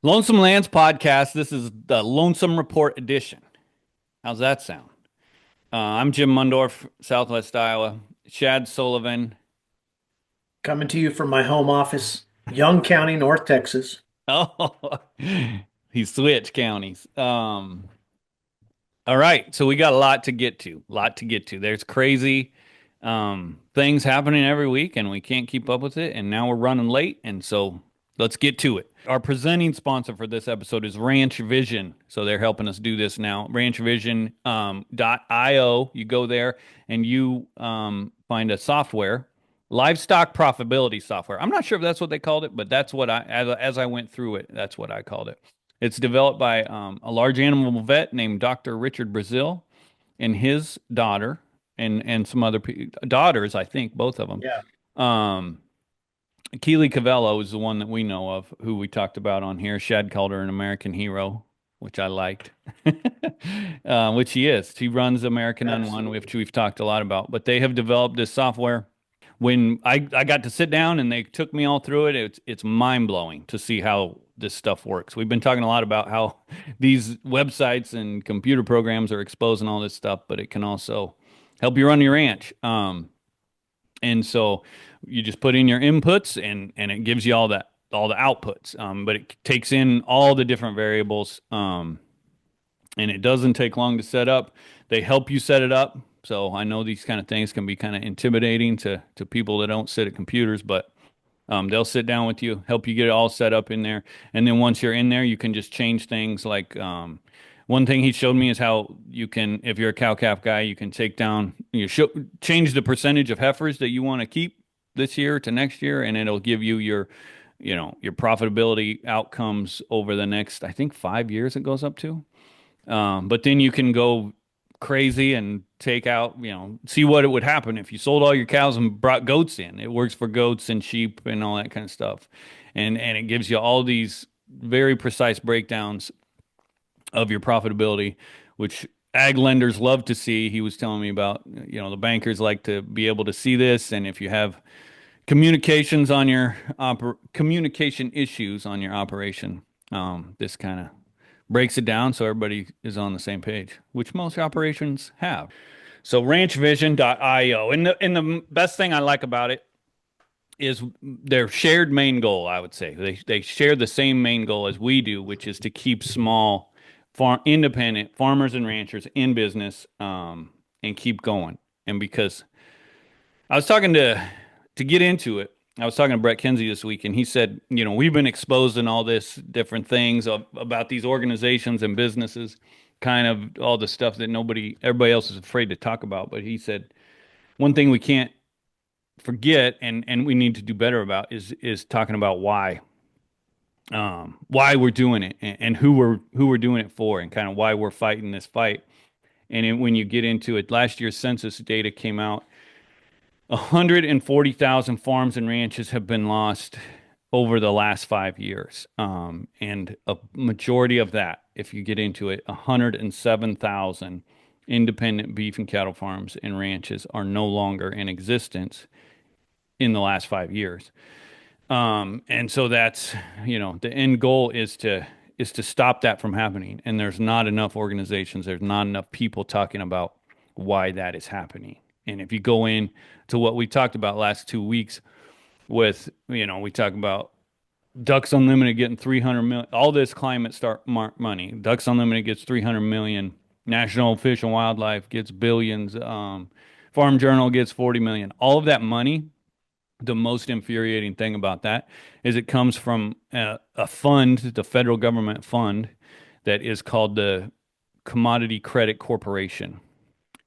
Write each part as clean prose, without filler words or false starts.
Lonesome Lands podcast. This is the Lonesome Report edition. How's that sound? I'm Jim Mundorf, Southwest Iowa. Shad Sullivan. Coming to you from my home office, Young County, North Texas. Oh, he switched counties. All right, so we got a lot to get to. There's crazy things happening every week, and we can't keep up with it. And now we're running late, and so let's get to it. Our presenting sponsor for this episode is Ranch Vision, so they're helping us do this now. RanchVision .io. You go there and you find a software, livestock profitability software. I'm not sure if that's what they called it, but that's what as I went through it, that's what I called it. It's developed by a large animal vet named Dr. Richard Brazil and his daughter and some other daughters, I think, both of them. Yeah, Um, Keely Cavello is the one that we know of, who we talked about on here. Shad called her an American hero, which I liked, which she is. She runs American Unwon, absolutely. which we've talked a lot about. But they have developed this software. When I got to sit down and they took me all through it, it's mind blowing to see how this stuff works. We've been talking a lot about how these websites and computer programs are exposing all this stuff, but it can also help you run your ranch. And so you just put in your inputs and it gives you all the outputs. But it takes in all the different variables. And it doesn't take long to set up. They help you set it up. So I know these kind of things can be kind of intimidating to people that don't sit at computers, but they'll sit down with you, help you get it all set up in there. And then once you're in there, you can just change things like one thing he showed me is how you can, if you're a cow calf guy, you can take down, change the percentage of heifers that you want to keep this year to next year, and it'll give you your profitability outcomes over the next, I think 5 years it goes up to. But then you can go crazy and take out, see what it would happen if you sold all your cows and brought goats in. It works for goats and sheep and all that kind of stuff. And it gives you all these very precise breakdowns of your profitability, which ag lenders love to see. He was telling me about, the bankers like to be able to see this. And if you have communication issues on your operation, this kind of breaks it down so everybody is on the same page, which most operations have. So ranchvision.io. And the best thing I like about it is their shared main goal, I would say. They share the same main goal as we do, which is to keep small independent farmers and ranchers in business and keep going. And because I was talking to get into it, I was talking to Brett Kinsey this week, and he said, we've been exposed in all this different things about these organizations and businesses, kind of all the stuff that everybody else is afraid to talk about. But he said one thing we can't forget and we need to do better about is talking about why we're doing it and who we're doing it for and kind of why we're fighting this fight. And when you get into it, last year's census data came out. 140,000 farms and ranches have been lost over the last 5 years. And a majority of that, if you get into it, 107,000 independent beef and cattle farms and ranches are no longer in existence in the last 5 years. And so that's, the end goal is to stop that from happening. And there's not enough organizations, there's not enough people talking about why that is happening. And if you go in to what we talked about last 2 weeks with, we talk about Ducks Unlimited getting 300 million, all this climate start money. Ducks Unlimited gets 300 million. National Fish and Wildlife gets billions. Farm Journal gets 40 million. All of that money, the most infuriating thing about that is it comes from a fund, the federal government fund, that is called the Commodity Credit Corporation.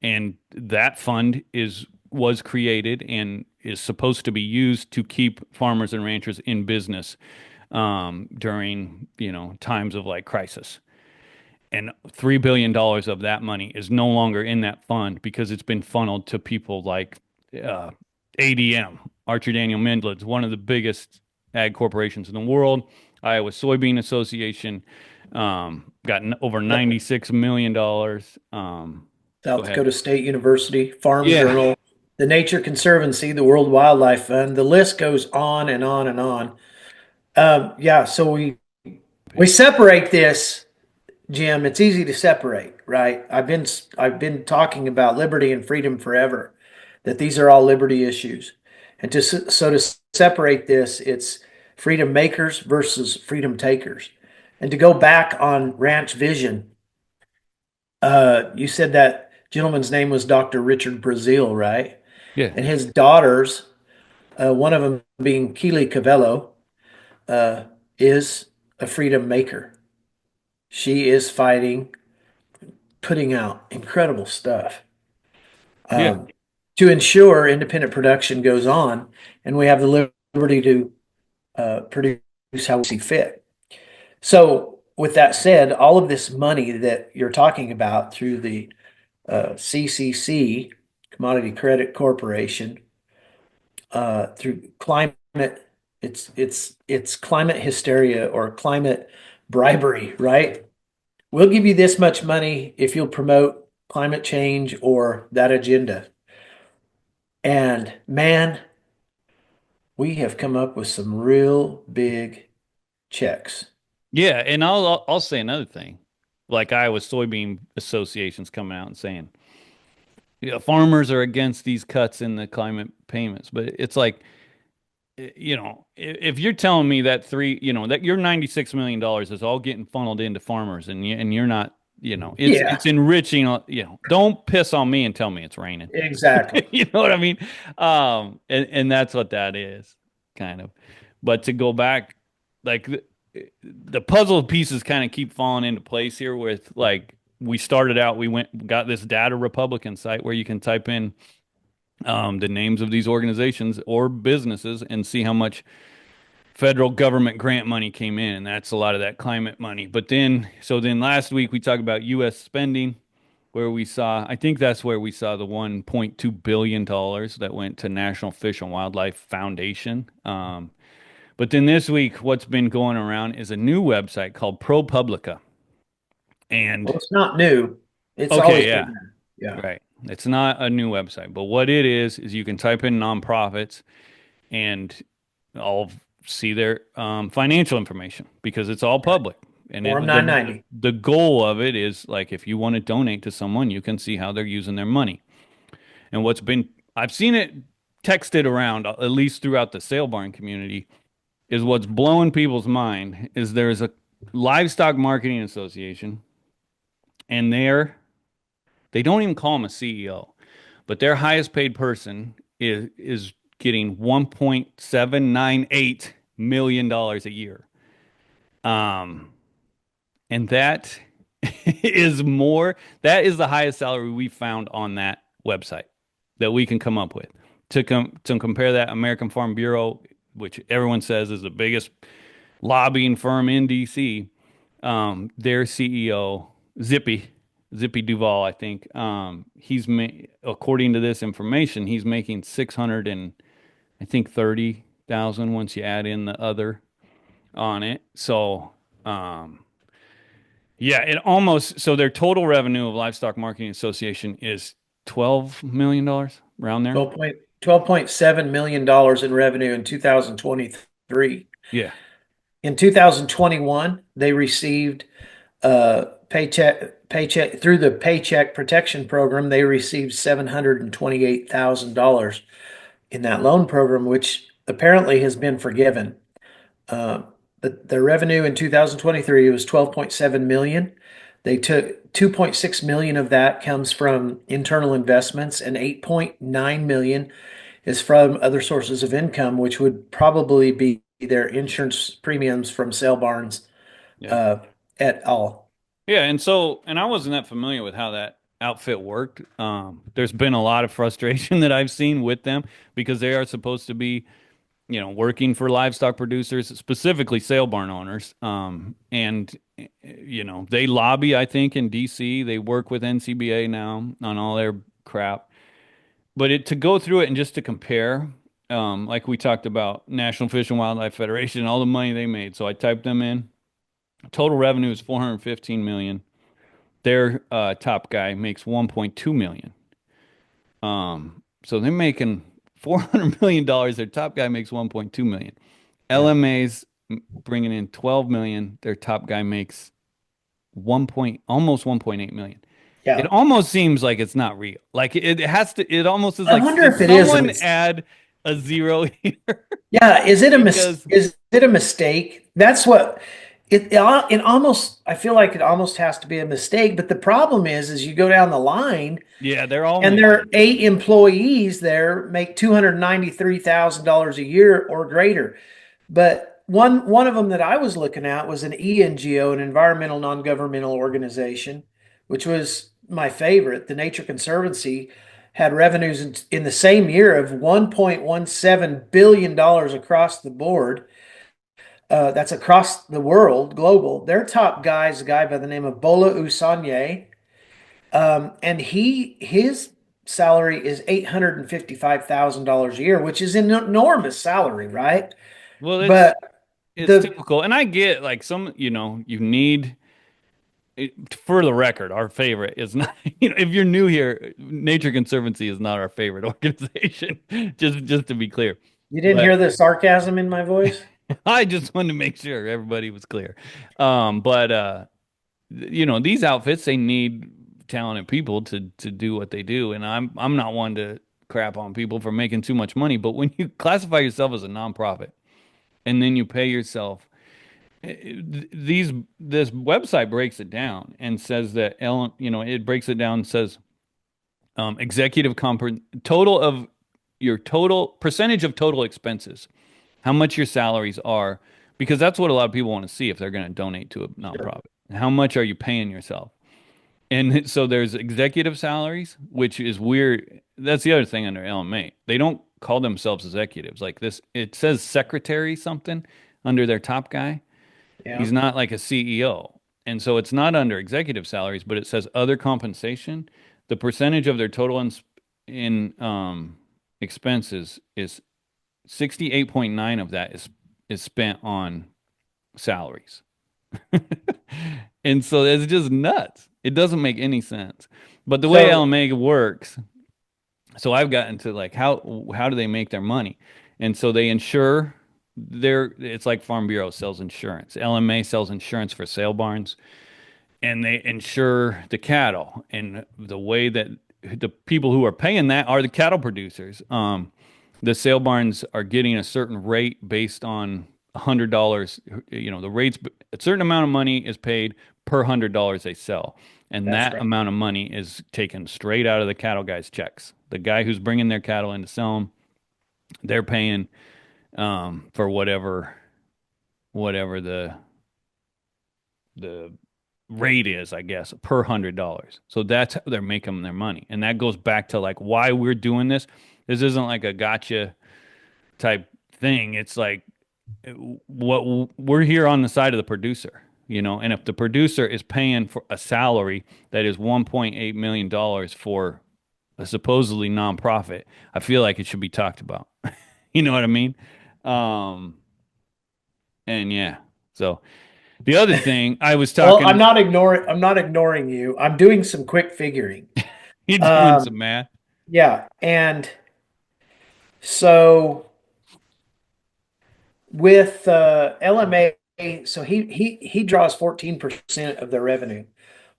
And that fund was created and is supposed to be used to keep farmers and ranchers in business during times of like crisis. And $3 billion of that money is no longer in that fund because it's been funneled to people like uh, ADM, Archer Daniel Midland's one of the biggest ag corporations in the world. Iowa Soybean Association got over $96 million. Go South ahead. Dakota State University, Farm Yeah. Journal, the Nature Conservancy, the World Wildlife Fund. The list goes on and on and on. Yeah, so we We opinion. separate this, Jim. It's easy to separate, right? I've been talking about liberty and freedom forever, that these are all liberty issues. And to separate this, it's freedom makers versus freedom takers. And to go back on Ranch Vision, you said that gentleman's name was Dr. Richard Brazil, right? Yeah. And his daughters, one of them being Keely Cavello, uh, is a freedom maker. She is fighting, putting out incredible stuff Yeah. um, to ensure independent production goes on, and we have the liberty to produce how we see fit. So, with that said, all of this money that you're talking about through the CCC, Commodity Credit Corporation, through climate, it's climate hysteria or climate bribery, right? We'll give you this much money if you'll promote climate change or that agenda. And man, we have come up with some real big checks. Yeah, and I'll say another thing. Like Iowa soybean associations coming out and saying, yeah, farmers are against these cuts in the climate payments, but it's like, if you're telling me that that your $96 million is all getting funneled into farmers and you're not, it's Yeah, enriching, don't piss on me and tell me it's raining. exactly. You know what I mean? And that's what that is, kind of. But to go back, like the puzzle pieces kind of keep falling into place here with like we started out, got this data Republican site where you can type in the names of these organizations or businesses and see how much federal government grant money came in. And that's a lot of that climate money. But then last week we talked about U.S. spending, where I think that's where we saw the $1.2 billion that went to National Fish and Wildlife Foundation. But then this week, what's been going around is a new website called ProPublica. And Well, it's not new. It's okay, always yeah, been there. Yeah. right. It's not a new website, but what it is you can type in nonprofits and I'll see their financial information because it's all Right. public. And Form the 990. the goal of it is like if you want to donate to someone, you can see how they're using their money. And I've seen it texted around at least throughout the sale barn community is what's blowing people's mind is there's a Livestock Marketing Association and they don't even call him a CEO, but their highest paid person is getting $1.798 million dollars a year. Um, and that that is the highest salary we found on that website that we can come up with. To compare that, American Farm Bureau, which everyone says is the biggest lobbying firm in DC, their CEO, Zippy Duval, I think, according to this information, he's making 600 and I think 30,000 once you add in the other on it. So, yeah, so their total revenue of Livestock Marketing Association is $12 million around there. 12.7 million dollars in revenue in 2023. Yeah. In 2021, they received paycheck through the Paycheck Protection Program. They received $728,000 in that loan program, which apparently has been forgiven. Uh, but their revenue in 2023 was 12.7 million. They took 2.6 million of that comes from internal investments, and 8.9 million is from other sources of income, which would probably be their insurance premiums from sale barns Yeah. uh, et al. Yeah, and I wasn't that familiar with how that outfit worked. There's been a lot of frustration that I've seen with them because they are supposed to be, working for livestock producers, specifically sale barn owners. And they lobby, I think, in DC. They work with NCBA now on all their crap. But to go through it and just to compare, like we talked about National Fish and Wildlife Federation, all the money they made. So I typed them in. Total revenue is 415 million. Their top guy makes 1.2 million. So they're making $400 million. Their top guy makes 1.2 million. Yeah. LMA's bringing in 12 million. Their top guy makes almost 1.8 million. It Yeah. almost seems like it's not real. Like it has to, it almost is I like, wonder did if it is a someone add a zero here? yeah, Because is it a mistake? That's what it almost I feel like it almost has to be a mistake, but the problem is you go down the line yeah, they're all and there making are it. 8 employees there make $293,000 a year or greater. But one of them that I was looking at was an ENGO, an environmental non-governmental organization, which was my favorite. The Nature Conservancy had revenues in the same year of $1.17 billion across the board. That's across the world, global. Their top guy is a guy by the name of Bola Usanye, and his salary is $855,000 a year, which is an enormous salary, right? Well, But it's the typical. And I get like some, you need for the record, our favorite is not, if you're new here, Nature Conservancy is not our favorite organization, just to be clear. you didn't But hear the sarcasm in my voice? I just wanted to make sure everybody was clear. But these outfits, they need talented people to do what they do. And I'm not one to crap on people for making too much money, but when you classify yourself as a nonprofit and then you pay yourself these this website breaks it down and says that it breaks it down and says executive comp total of your total percentage of total expenses, how much your salaries are, because that's what a lot of people want to see if they're going to donate to a Sure. nonprofit. How much are you paying yourself? And so there's executive salaries, which is weird. That's the other thing under LMA. They don't call themselves executives. Like this, it says secretary something under their top guy. Yeah. He's not like a CEO. And so it's not under executive salaries, but it says other compensation. The percentage of their total in expenses is 68.9 of that is spent on salaries. And so it's just nuts. It doesn't make any sense. But the way So LMA works, so I've gotten to like how do they make their money? And so they insure it's like Farm Bureau sells insurance. LMA sells insurance for sale barns and they insure the cattle. And the way that the people who are paying that are the cattle producers. The sale barns are getting a certain rate based on $100. The rates, a certain amount of money is paid per $100 they sell. And that's that right. amount of money is taken straight out of the cattle guy's checks. The guy who's bringing their cattle in to sell them, they're paying for whatever the rate is, I guess, per $100. So that's how they're making their money. And that goes back to like why we're doing this. This isn't like a gotcha type thing. It's like what we're here on the side of the producer, and if the producer is paying for a salary that is $1.8 million for a supposedly nonprofit, I feel like it should be talked about. You know what I mean? Um, and yeah. So the other thing I was Well, talking, I'm not ignoring you. I'm doing some quick figuring. you're doing Um, some math. yeah, and so with LMA, so he draws 14% of their revenue.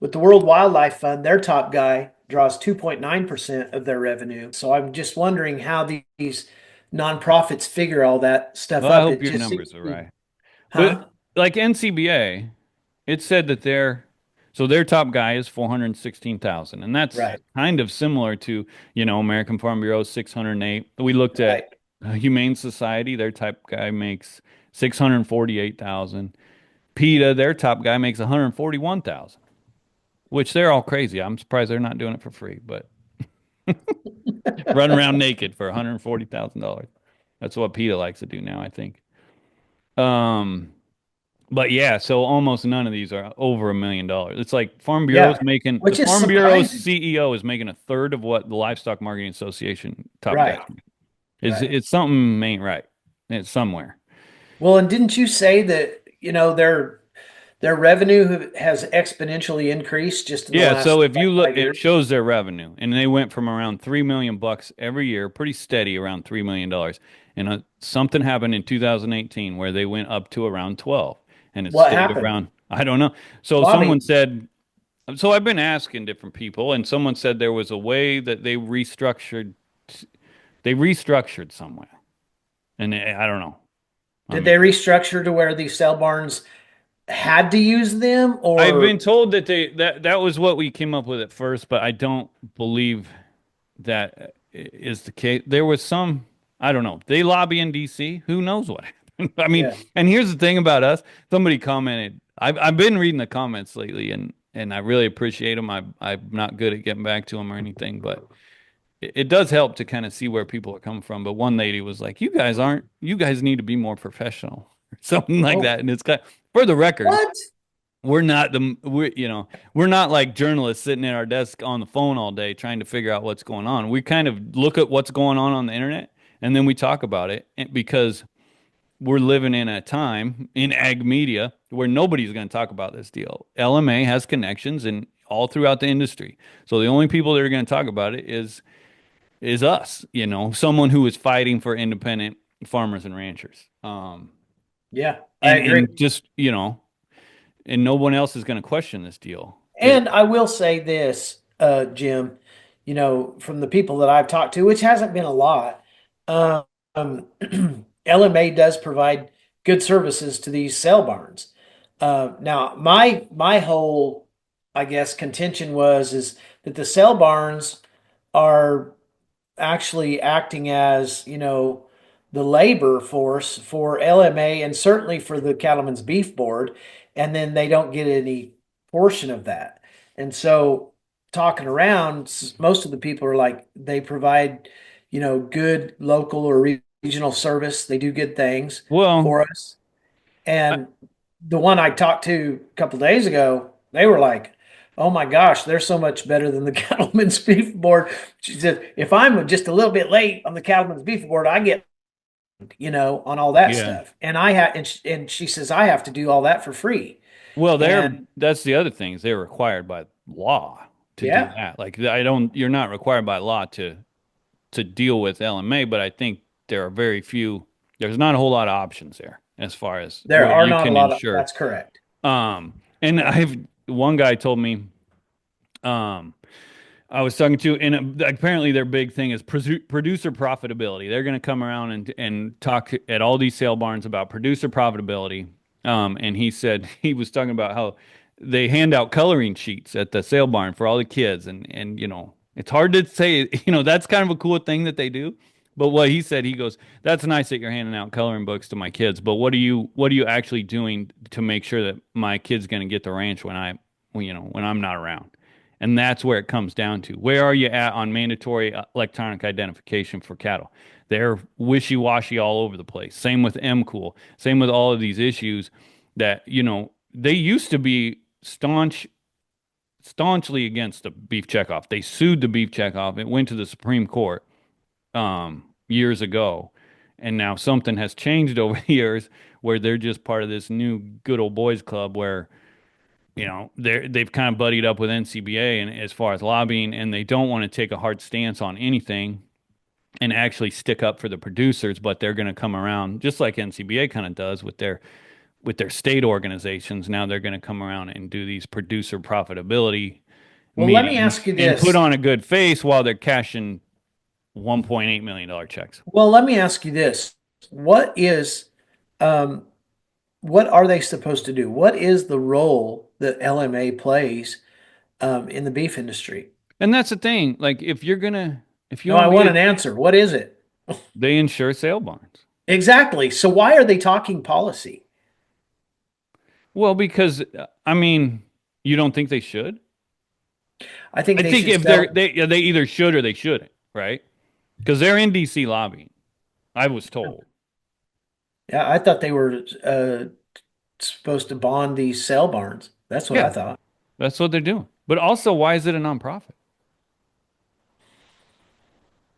With the World Wildlife Fund, their top guy draws 2.9% of their revenue. So I'm just wondering how these nonprofits figure all that stuff Well, I up. hope It your just seems numbers to are be, right. But huh? like NCBA, it said that their top guy is 416,000, and that's Right, kind of similar to, American Farm Bureau 608. We looked at right. Humane Society, their top guy makes 648,000. PETA, their top guy makes 141,000, which they're all crazy. I'm surprised they're not doing it for free, but running around naked for $140,000. That's what PETA likes to do now, I think. Um, But yeah, so almost none of these are over $1 million. It's like Yeah, The which is Farm Bureau's surprising. CEO is making a third of what the Livestock Marketing Association top guys Right, make. right. It's something ain't right. It's somewhere. Well, and didn't you say that, Their revenue has exponentially increased just in the Yeah, so last if like you look, 5 years. it shows their revenue, and they went from around 3 million bucks every year, pretty steady around $3 million. And something happened in 2018 where they went up to around 12, and it What stayed happened? around. I don't know. So someone Lobbying. said, so I've been asking different people, and someone said there was a way that they restructured somewhere, and I don't know. I Did they mean, restructure to where these cell barns had to use them, I've been or told that that was what we came up with at first, but I don't believe that is the case. There was some, I don't know. They lobby in DC. Who knows what happened? I mean, yeah, and here's the thing about us. Somebody commented. I've been reading the comments lately, and I really appreciate them. I'm not good at getting back to them or anything, but it does help to kind of see where people are coming from. But one lady was like, "You guys aren't. You guys need to be more professional." Or something like oh, that. And it's kind of, for the record, what? we're not like journalists sitting at our desk on the phone all day trying to figure out what's going on. We kind of look at what's going on the internet, and then we talk about it because we're living in a time in ag media where nobody's going to talk about this deal. LMA has connections and all throughout the industry. So the only people that are going to talk about it is us, someone who is fighting for independent farmers and ranchers. Yeah, I agree. And just, and no one else is going to question this deal. And I will say this, Jim, from the people that I've talked to, which hasn't been a lot, um, LMA does provide good services to these cell barns. Now, my whole, I guess, contention is that the cell barns are actually acting as, the labor force for LMA and certainly for the Cattlemen's Beef Board, and then they don't get any portion of that. And so, talking around, most of the people are like, they provide, good local or regional service. They do good things Well, for us. I, And the one I talked to a couple days ago, they were like, "Oh my gosh, they're so much better than the Cattlemen's Beef Board." She said, "If I'm just a little bit late on the Cattlemen's Beef Board, I get, on all that yeah. stuff, and I have, and she says I have to do all that for free." Well, And that's the other thing is they're required by law to do yeah, that. Like you're not required by law to deal with LMA, but I think there are there's not a whole lot of options there as far as there where are you not a can lot of. insure. That's correct. And Yeah. one guy told me, um, I was talking to, and apparently their big thing is producer profitability. They're going to come around and talk at all these sale barns about producer profitability. And he said he was talking about how they hand out coloring sheets at the sale barn for all the kids, and it's hard to say, that's kind of a cool thing that they do. But what he said, he goes, "That's nice that you're handing out coloring books to my kids, but what are you actually doing to make sure that my kid's going to get the ranch when I'm not around?" And that's where it comes down to. Where are you at on mandatory electronic identification for cattle? They're wishy-washy all over the place. Same with MCOOL. Same with all of these issues that, they used to be staunchly against the beef checkoff. They sued the beef checkoff. It went to the Supreme Court years ago. And now something has changed over the years where they're just part of this new good old boys club where they've kind of buddied up with NCBA and as far as lobbying, and they don't want to take a hard stance on anything and actually stick up for the producers, but they're going to come around just like NCBA kind of does with their state organizations. Now they're going to come around and do these producer profitability Well, let me meetings ask you and put this. on a good face while they're cashing $1.8 million checks. Well, let me ask you this. What is, um, what are they supposed to do? What is the role that LMA plays in the beef industry? And that's the thing. Like if you No, I want me want to, an answer. What is it? they insure sale barns. Exactly. So why are they talking policy? Well, because I mean, you don't think they should? I think I they think should if they're sell. they either should or they shouldn't, right? Because they're in DC lobbying. I was told. Yeah, I thought they were supposed to bond these sale barns. That's what I Yeah, thought. that's what they're doing. But also, why is it a nonprofit?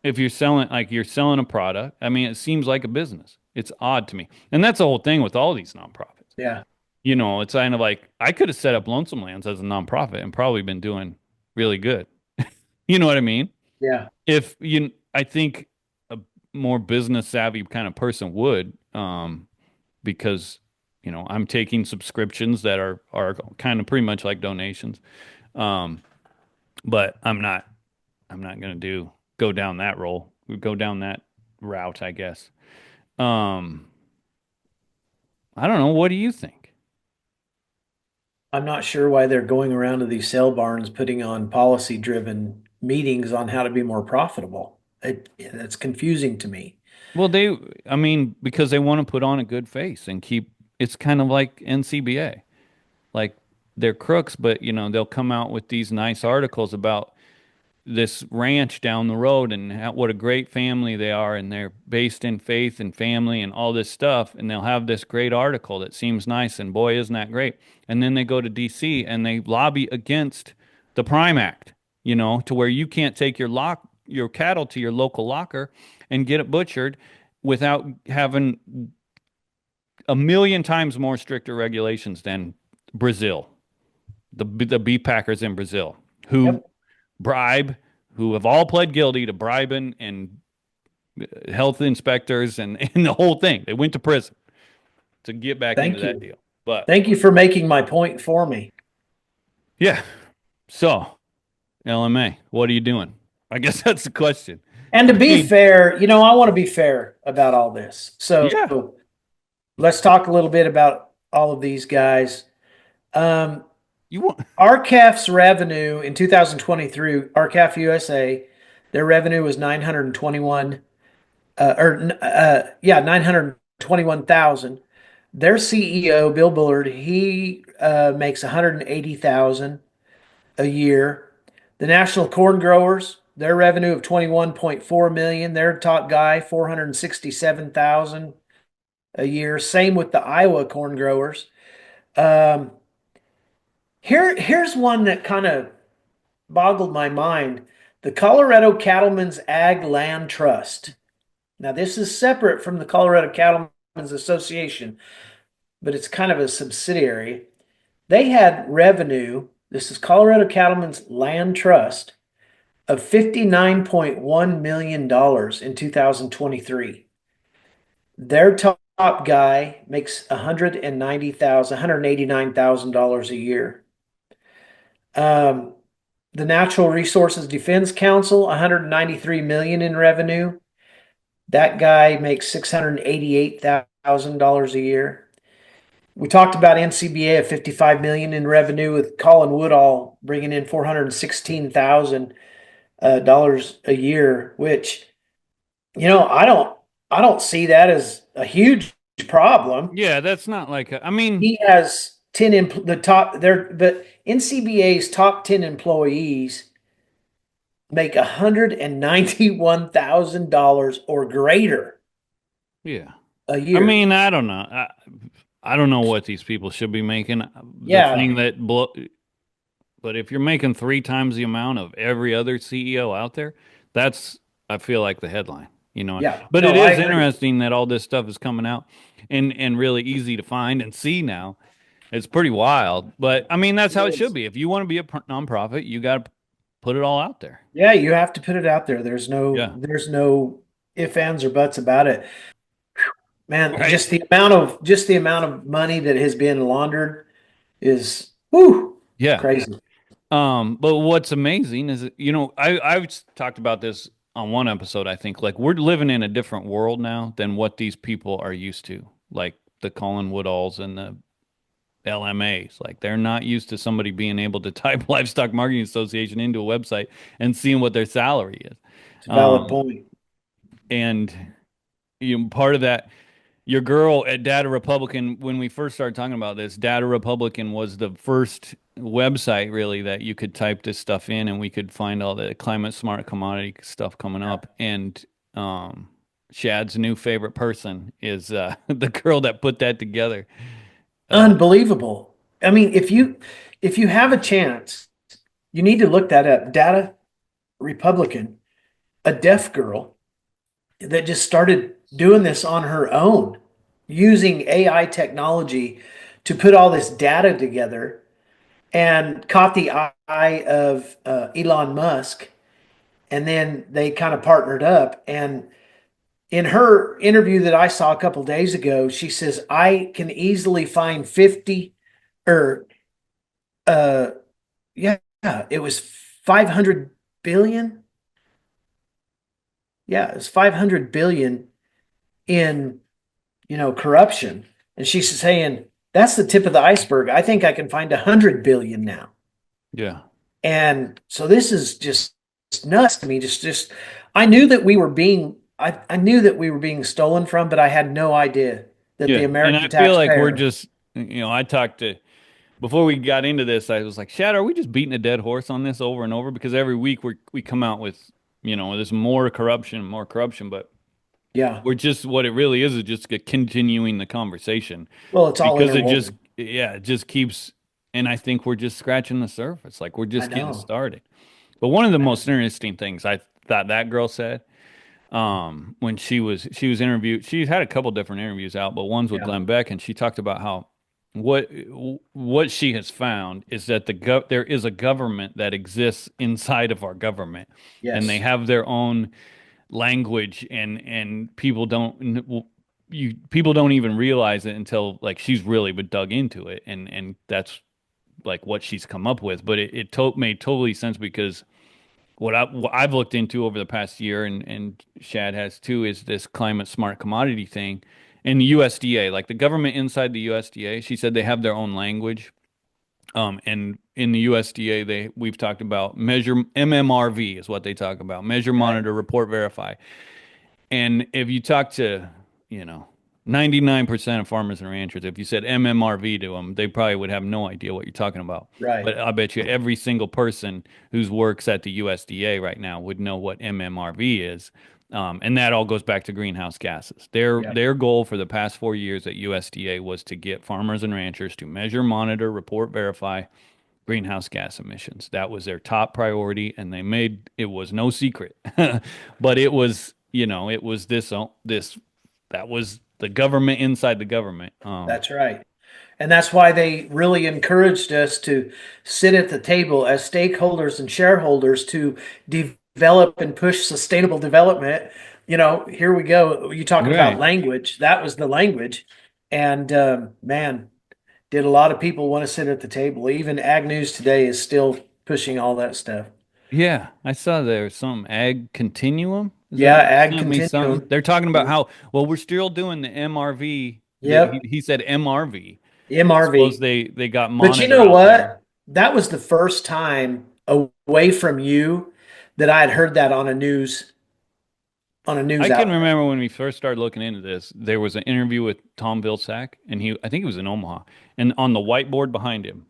If you're selling a product, I mean, it seems like a business. It's odd to me, and that's the whole thing with all these nonprofits. Yeah. It's kind of like I could have set up Lonesome Lands as a nonprofit and probably been doing really good. You know what I mean? Yeah. If you, I think a more business savvy kind of person would, because I'm taking subscriptions that are kind of pretty much like donations. Um, but I'm not gonna do go down that role. Go down that route, I guess. Um, I don't know. What do you think? I'm not sure why they're going around to these sale barns putting on policy driven meetings on how to be more profitable. That's confusing to me. Well, I mean, because they want to put on a good face and keep, it's kind of like NCBA. Like they're crooks, but they'll come out with these nice articles about this ranch down the road and what a great family they are, and they're based in faith and family and all this stuff, and they'll have this great article that seems nice, and boy, isn't that great. And then they go to DC and they lobby against the Prime Act, to where you can't take your cattle to your local locker and get it butchered without having a million times more stricter regulations than Brazil, the beef packers in Brazil, who Yep. bribe, who have all pled guilty to bribing and health inspectors and the whole thing. They went to prison to get back into Thank that you. deal. But Thank you for making my point for me. yeah, so LMA, what are you doing? I guess that's the question. And to I be mean, fair, I want to be fair about all this. So yeah, let's talk a little bit about all of these guys. Um, you want, RCAF's revenue in 2023, RCAF USA, their revenue was 921, yeah, 921,000. Their CEO, Bill Bullard, he makes 180,000 a year. The National Corn Growers, their revenue of 21.4 million, their top guy 467,000 a year. Same with the Iowa Corn Growers. Um, here's one that kind of boggled my mind. The Colorado Cattlemen's Ag Land Trust. Now, this is separate from the Colorado Cattlemen's Association, but it's kind of a subsidiary. They had revenue, this is Colorado Cattlemen's Land Trust, of $59.1 million in 2023. Their top guy makes $189,000 a year. Um, the Natural Resources Defense Council, 193 million in revenue. That guy makes $688,000 a year. We talked about NCBA of 55 million in revenue with Colin Woodall bringing in $416,000 a year, which I don't see that as a huge problem. yeah, that's not like I mean, He has 10 the top there, but NCBA's top 10 employees make $191,000 or greater yeah. a I year. mean, I don't know. I don't know what these people should be making. The Yeah, thing that blow, but if you're making three times the amount of every other CEO out there, that's, I feel like the headline, yeah. But it No, I is agree. interesting that all this stuff is coming out and really easy to find and see now. It's pretty wild. But I mean, that's It how it should is. be. If you want to be a nonprofit, you got to put it all out there. Yeah, you have to put it out there. Yeah. There's no ifs, ands, or buts about it. Man, Right. just the amount of money that has been laundered is whoo Yeah. crazy. But what's amazing is, I've talked about this on one episode, I think, like we're living in a different world now than what these people are used to, like the Colin Woodalls and the LMAs. Like they're not used to somebody being able to type Livestock Marketing Association into a website and seeing what their salary is. It's a valid Um, point. and part of that, your girl at Data Republican, when we first started talking about this, Data Republican was the first website really that you could type this stuff in and we could find all the climate smart commodity stuff coming up. And Shad's new favorite person is the girl that put that together. Uh, Unbelievable. I mean, if you have a chance, you need to look that up. Data Republican, a deaf girl that just started doing this on her own, using AI technology to put all this data together and caught the eye of Elon Musk. And then they kind of partnered up. And in her interview that I saw a couple days ago, she says, I can easily find 50 or, uh, yeah, it was 500 billion. Yeah, it's 500 billion in, corruption. And she's saying, that's the tip of the iceberg. I think I can find 100 billion now. Yeah. And so this is just nuts to me. I knew that I knew that we were being stolen from, but I had no idea that the Yeah. And American I feel like we're taxpayer, just, I talked to, before we got into this, I was like, Shad, are we just beating a dead horse on this over and over? Because every week we come out with, there's more corruption, but yeah. we're just, what it really is just continuing the conversation Well, it's all because interwoven. it just keeps, and I think we're just scratching the surface. Like we're I just getting know. started. But one of the I most know. interesting things I thought that girl said, when she was interviewed, she's had a couple different interviews out, but one's with Yeah. Glenn Beck, and she talked about how what what she has found is that there is a government that exists inside of our government, and they Yes. have their own language, and people don't even realize it until like she's really been dug into it, and that's like what she's come up with. But it made totally sense because what I've looked into over the past year, and Shad has too, is this climate smart commodity thing. And the USDA, like the government inside the USDA, she said they have their own language. And in the USDA, we've talked about measure MMRV is what they talk about: measure, Right. monitor, report, verify. And if you talk to, you know, 99% of farmers and ranchers, if you said MMRV to them, they probably would have no idea what you're talking about. Right. But I bet you every single person who works at the USDA right now would know what MMRV is. And that all goes back to greenhouse gases. Yeah. Their goal for the past 4 years at USDA was to get farmers and ranchers to measure, monitor, report, verify greenhouse gas emissions. That was their top priority, and it was no secret. But it was, it was this that was the government inside the government. That's right. And that's why they really encouraged us to sit at the table as stakeholders and shareholders to develop and push sustainable development. Here we go. You talking about Right. language? That was the language. And man, did a lot of people want to sit at the table? Even Ag News today is still pushing all that stuff. Yeah, I saw there was some ag continuum. Is Yeah, that you Ag sent me something? Continuum. They're talking about Yep. how, well, we're still doing the MRV. Yep. He said MRV. I suppose MRV. they got But you monitor know out there. what? That was the first time away from you that I had heard that on a news I can outlet. remember when we first started looking into this, there was an interview with Tom Vilsack, and I think he was in Omaha, and on the whiteboard behind him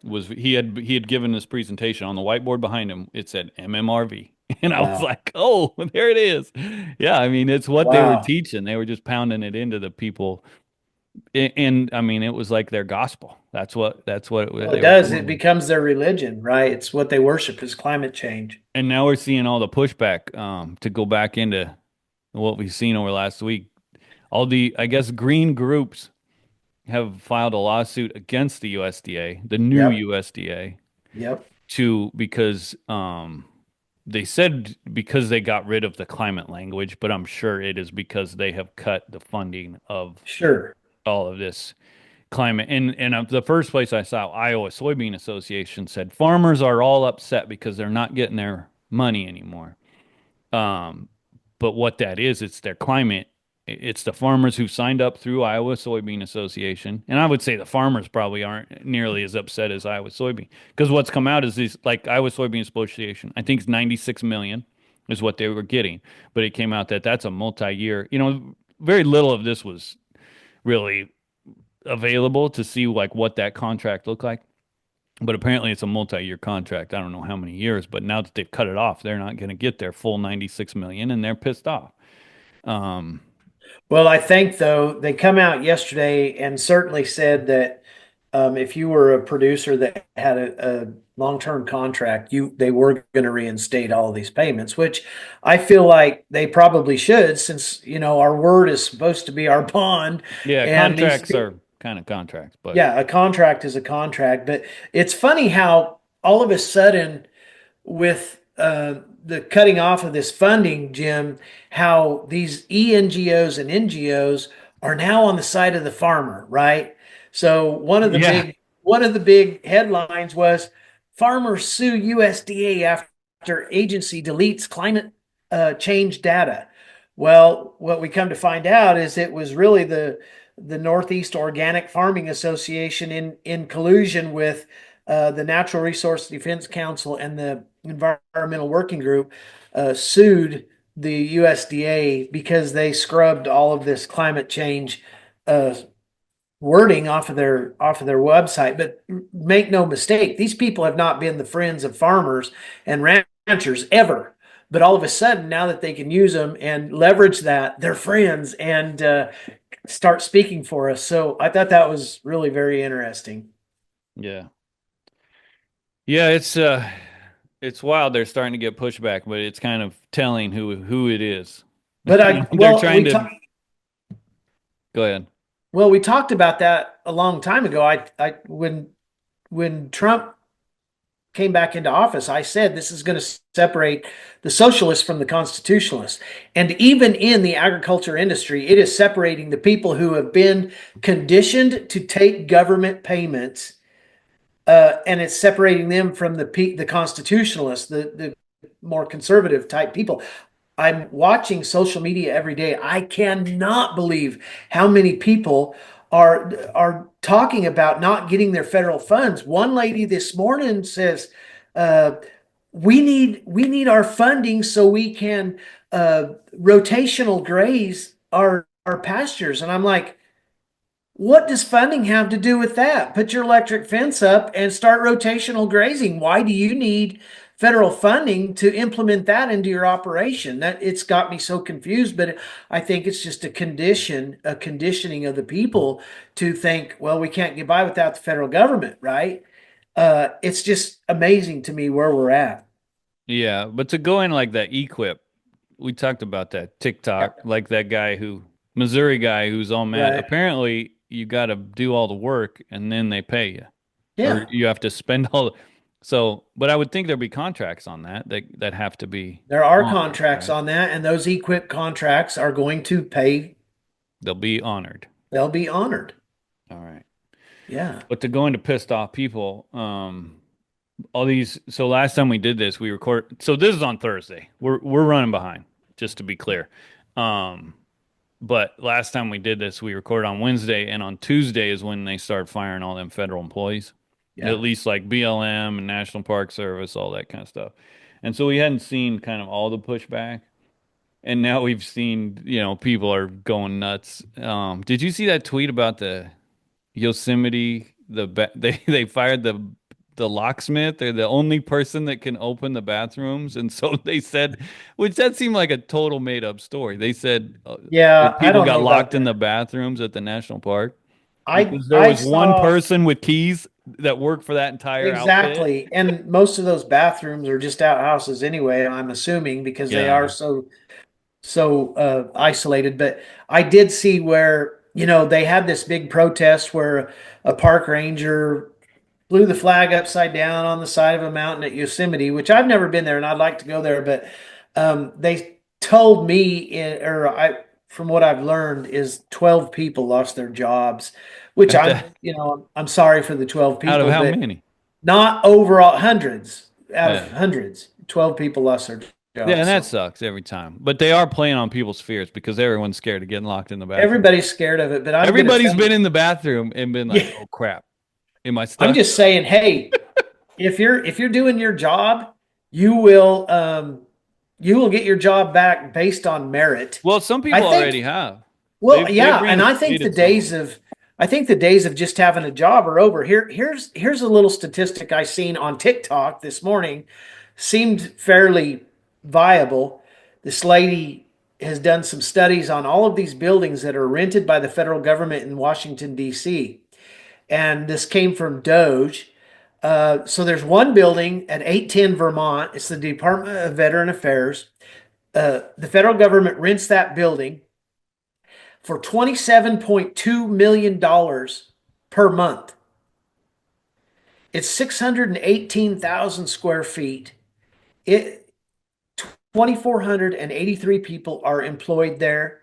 he had given this presentation. On the whiteboard behind him, it said MMRV, and I was Wow. like, oh, there it is. Yeah, I mean, it's what they were Wow. teaching. They were just pounding it into the people, and I mean, it was like their gospel. Well, it they were does. going It with. becomes their religion, right? It's what they worship is climate change. And now we're seeing all the pushback, to go back into what we've seen over last week. All the, I guess, green groups have filed a lawsuit against the USDA, the new Yep. USDA, Yep. because they said because they got rid of the climate language, but I'm sure it is because they have cut the funding of Sure. all of this climate. And the first place I saw Iowa Soybean Association said farmers are all upset because they're not getting their money anymore. Um, but what that is, it's their climate. It's the farmers who signed up through Iowa Soybean Association. And I would say the farmers probably aren't nearly as upset as Iowa Soybean because what's come out is these, like Iowa Soybean Association, I think it's 96 million is what they were getting. But it came out that that's a multi-year, very little of this was really available to see like what that contract looked like. But apparently it's a multi-year contract. I don't know how many years, but now that they've cut it off, they're not going to get their full 96 million and they're pissed off. Um, Well, I think though they come out yesterday and certainly said that if you were a producer that had a long-term contract, they were going to reinstate all of these payments, which I feel like they probably should, since our word is supposed to be our bond, yeah, and these contracts are kind of contract, but Yeah, a contract is a contract, but it's funny how all of a sudden with the cutting off of this funding, Jim, how these ENGOs and NGOs are now on the side of the farmer, right? So yeah, one of the big headlines was farmers sue USDA after agency deletes climate change data. Well, what we come to find out is it was really the Northeast Organic Farming Association in collusion with the Natural Resource Defense Council and the Environmental Working Group sued the USDA because they scrubbed all of this climate change uh, wording off of their website. But make no mistake, these people have not been the friends of farmers and ranchers ever. But all of a sudden, now that they can use them and leverage that, they're friends and start speaking for us. So I thought that was really very interesting. yeah, yeah. It's wild. They're starting to get pushback, but it's kind of telling who it is. But They're trying to go ahead. we talked about that a long time ago. I when Trump came back into office, I said this is going to separate the socialists from the constitutionalists. And even in the agriculture industry, it is separating the people who have been conditioned to take government payments, and it's separating them from the constitutionalists, the more conservative type people. I'm watching social media every day. I cannot believe how many people are talking about not getting their federal funds. One lady this morning says, uh, we need our funding so we can rotational graze our pastures." And I'm like, what does funding have to do with that? Put your electric fence up and start rotational grazing. Why do you need federal funding to implement that into your operation? That it's got me so confused, but I think it's just a conditioning of the people to think, well, we can't get by without the federal government, right? It's just amazing to me where we're at. Yeah, but to go in like that equip, we talked about that Yeah. TikTok, like that guy who Missouri guy who's all mad. Right. Apparently, you got to do all the work and then they pay you, or Yeah. you have to spend all. So, but I would think there'd be contracts on that have to be There are honored, contracts right? on that, and those equip contracts are going to pay, They'll be honored. they'll be honored. All right. Yeah. But to go into pissed off people, all these. So last time we did this, we record. So this is on Thursday. We're running behind, just to be clear. Um, But last time we did this, we recorded on Wednesday, and on Tuesday is when they start firing all them federal employees, at Yeah. least like BLM and National Park Service, all that kind of stuff. And so we hadn't seen kind of all the pushback, and now we've seen, people are going nuts. Did you see that tweet about the Yosemite? They fired the locksmith. They're the only person that can open the bathrooms, and so they said, which that seemed like a total made up story. They said Yeah, that I people don't got know about locked in the that. bathrooms at the national park I because there I was one saw person with keys that worked for that entire outfit. exactly, and most of those bathrooms are just outhouses anyway, I'm assuming because they are Yeah, so isolated. But I did see where, they had this big protest where a park ranger flew the flag upside down on the side of a mountain at Yosemite, which I've never been there and I'd like to go there. But they told me, from what I've learned, is 12 people lost their jobs, which at the I'm sorry for the 12 out of people, how but many? not overall hundreds out of Yeah. hundreds. 12 people lost their Yeah, jobs. and that So sucks every time. But they are playing on people's fears because everyone's scared of getting locked in the bathroom. everybody's scared of it, but I'm going to Everybody's say, been in the bathroom and been like, yeah, "Oh crap, am I I'm stuck?" just saying, hey, if you're doing your job, you will you will get your job back based on merit. Well, some I people think, already have. well, They've yeah, and reinstated some. I think the days of just having a job are over. Here's a little statistic I seen on TikTok this morning, seemed fairly viable. This lady has done some studies on all of these buildings that are rented by the federal government in Washington, D.C. And this came from DOGE. So there's one building at 810 Vermont. It's the Department of Veteran Affairs. The federal government rents that building for $27.2 million per month. It's 618,000 square feet. It 2,483 people are employed there.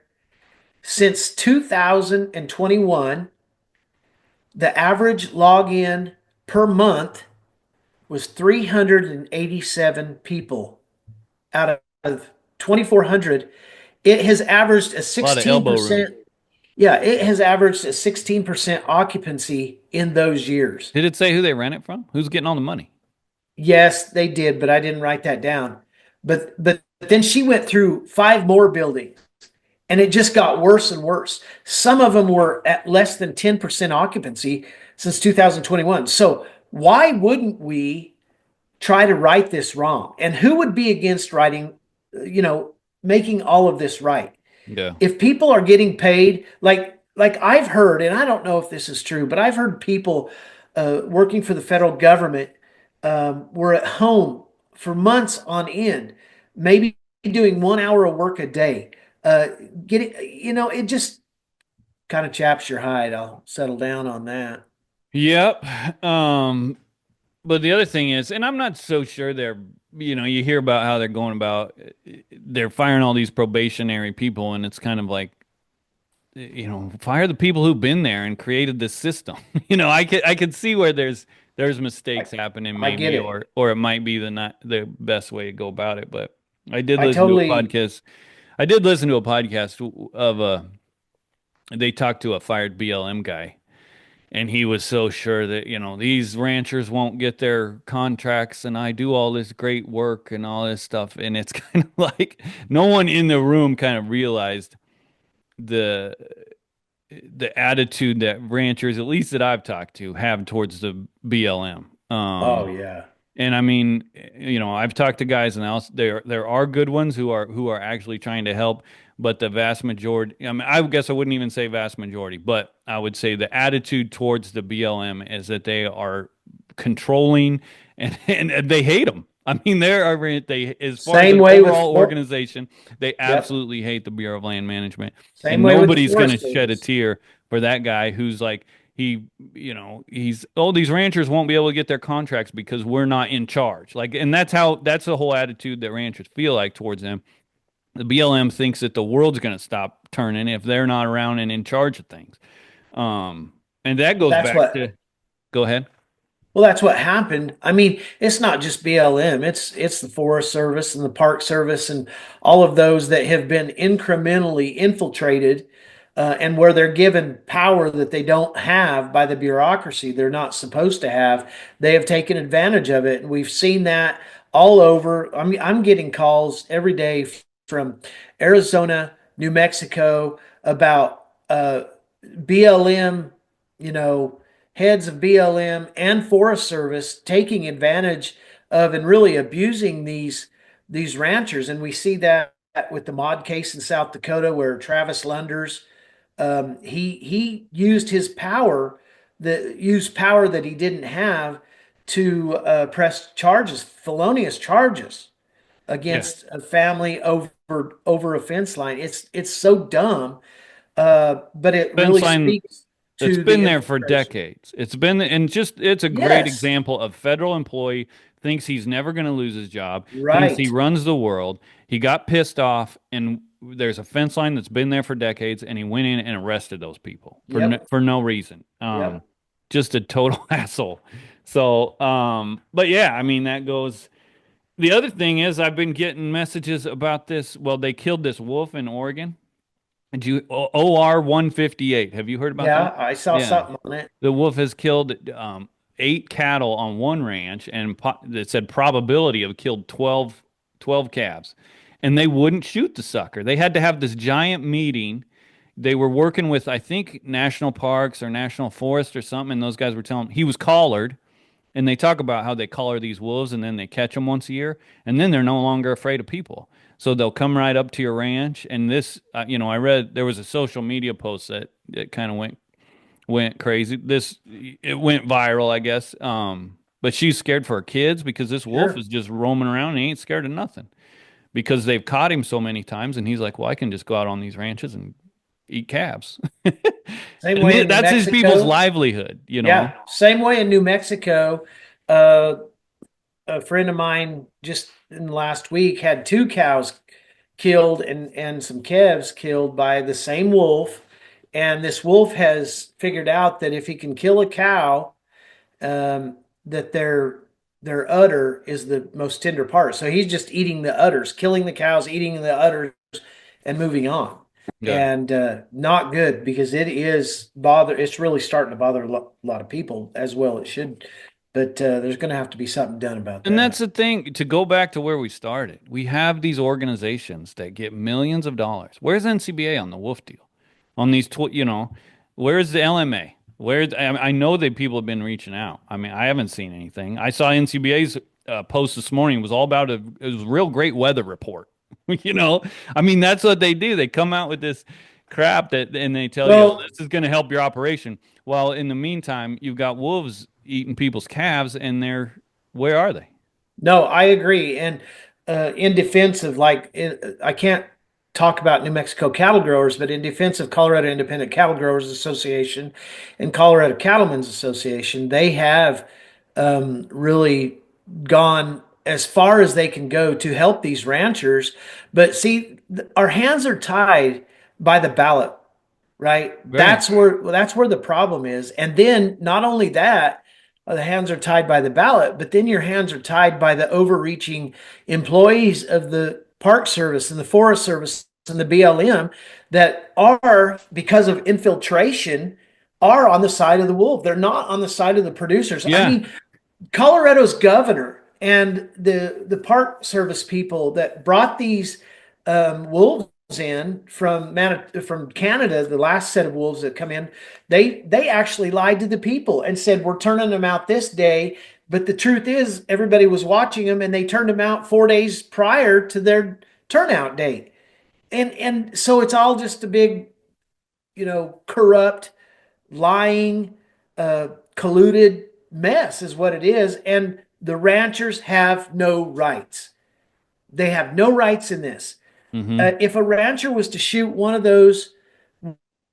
Since 2021, the average login per month was 387 people out of 2,400. It has averaged a A lot of elbow room. 16%. Yeah, it has averaged a 16% occupancy in those years. Did it say who they rent it from? Who's getting all the money? Yes, they did, but I didn't write that down. But then she went through five more buildings and it just got worse and worse. Some of them were at less than 10% occupancy since 2021. So why wouldn't we try to right this wrong? And who would be against writing, making all of this right? Yeah. If people are getting paid, like I've heard, and I don't know if this is true, but I've heard people working for the federal government were at home for months on end, maybe doing 1 hour of work a day. Uh, getting, it just kind of chaps your hide. I'll settle down on that. Yep. But the other thing is, and I'm not so sure you hear about how they're going about, they're firing all these probationary people, and it's kind of like, fire the people who've been there and created this system. I could see where there's I, mistakes happening I get maybe, it. or it might be not the best way to go about it. But I did I listen to a totally, podcast. I did listen to a podcast of they talked to a fired BLM guy. And he was so sure that, these ranchers won't get their contracts and I do all this great work and all this stuff. And it's kind of like no one in the room kind of realized the the attitude that ranchers, at least that I've talked to, have towards the BLM. oh, yeah. And I mean, I've talked to guys and else there are good ones who are actually trying to help, but the vast majority, I mean, I guess I wouldn't even say vast majority, but I would say the attitude towards the BLM is that they are controlling and they hate them. I mean, they as far as Same an way with, overall organization, they yep. absolutely hate the Bureau of Land Management, Same and way with the nobody's going to Forest shed a Service. tear for that guy who's like these ranchers won't be able to get their contracts because we're not in charge. Like, and that's the whole attitude that ranchers feel like towards them. The BLM thinks that the world's going to stop turning if they're not around and in charge of things. And that goes That's back what to, go ahead. Well, that's what happened. I mean, it's not just BLM. It's the Forest Service and the Park Service and all of those that have been incrementally infiltrated, and where they're given power that they don't have by the bureaucracy they're not supposed to have. They have taken advantage of it, and we've seen that all over. I'm getting calls every day from Arizona, New Mexico about BLM, you know heads of BLM and Forest Service taking advantage of and really abusing these ranchers. And we see that with the mod case in South Dakota, where Travis Lunders, he used power that he didn't have to press charges, felonious charges Yeah. against a family over a fence line. It's so dumb, but it Fence really line speaks that's to the been there for infiltration. decades. It's a great Yes, example of federal employee thinks he's never going to lose his job, thinks he right. runs the world. He got pissed off, and there's a fence line that's been there for decades, and he went in and arrested those people Yep. for no reason. Yep. Just a total asshole. So, but yeah, I mean that goes. The other thing is, I've been getting messages about this. Well, they killed this wolf in Oregon. And OR 158. Have you heard about that? Yeah, I saw Yeah. something on it. The wolf has killed 8 cattle on one ranch, and it said probability of killed 12 calves. And they wouldn't shoot the sucker. They had to have this giant meeting. They were working with, I think, national parks or national forest or something, and those guys were telling him he was collared. And they talk about how they collar these wolves and then they catch them once a year, and then they're no longer afraid of people. So they'll come right up to your ranch. And this, I read there was a social media post that kind of went crazy. It went viral, I guess. But she's scared for her kids because this wolf Sure. is just roaming around and he ain't scared of nothing because they've caught him so many times. And he's like, well, I can just go out on these ranches and eat calves. Same And way in New that's his people's Mexico. livelihood, you know. Yeah, same way in New Mexico. Uh, a friend of mine just in the last week had two cows killed and some calves killed by the same wolf. And this wolf has figured out that if he can kill a cow, that their udder is the most tender part. So he's just eating the udders, killing the cows, eating the udders, and moving on. Yeah. And not good because it is bother. It's really starting to bother lot of people as well. It should, but there's going to have to be something done about And that's that. the thing, to go back to where we started. We have these organizations that get millions of dollars. Where's NCBA on the wolf deal? On these, where's the LMA? I know that people have been reaching out. I mean, I haven't seen anything. I saw NCBA's post this morning. It was all about it was a real great weather report. You know, I mean, that's what they do. They come out with this crap and they tell you, oh, Well, this is going to help your operation. Well, in the meantime, you've got wolves eating people's calves, and where are they? no, I agree. And in defense of I can't talk about New Mexico cattle growers, but in defense of Colorado Independent Cattle Growers Association and Colorado Cattlemen's Association, they have really gone as far as they can go to help these ranchers. But see, our hands are tied by the ballot, right? Right. That's where the problem is. And then not only that, the hands are tied by the ballot, but then your hands are tied by the overreaching employees of the Park Service and the Forest Service and the BLM that are, because of infiltration, are on the side of the wolf. They're not on the side of the producers. I Yeah. mean, Colorado's governor and the Park Service people that brought these wolves in from Canada, the last set of wolves that come in, they actually lied to the people and said we're turning them out this day. But the truth is, everybody was watching them, and they turned them out 4 days prior to their turnout date. And so it's all just a big, corrupt, lying, colluded mess is what it is. And the ranchers have no rights. They have no rights in this. Hmm. If a rancher was to shoot one of those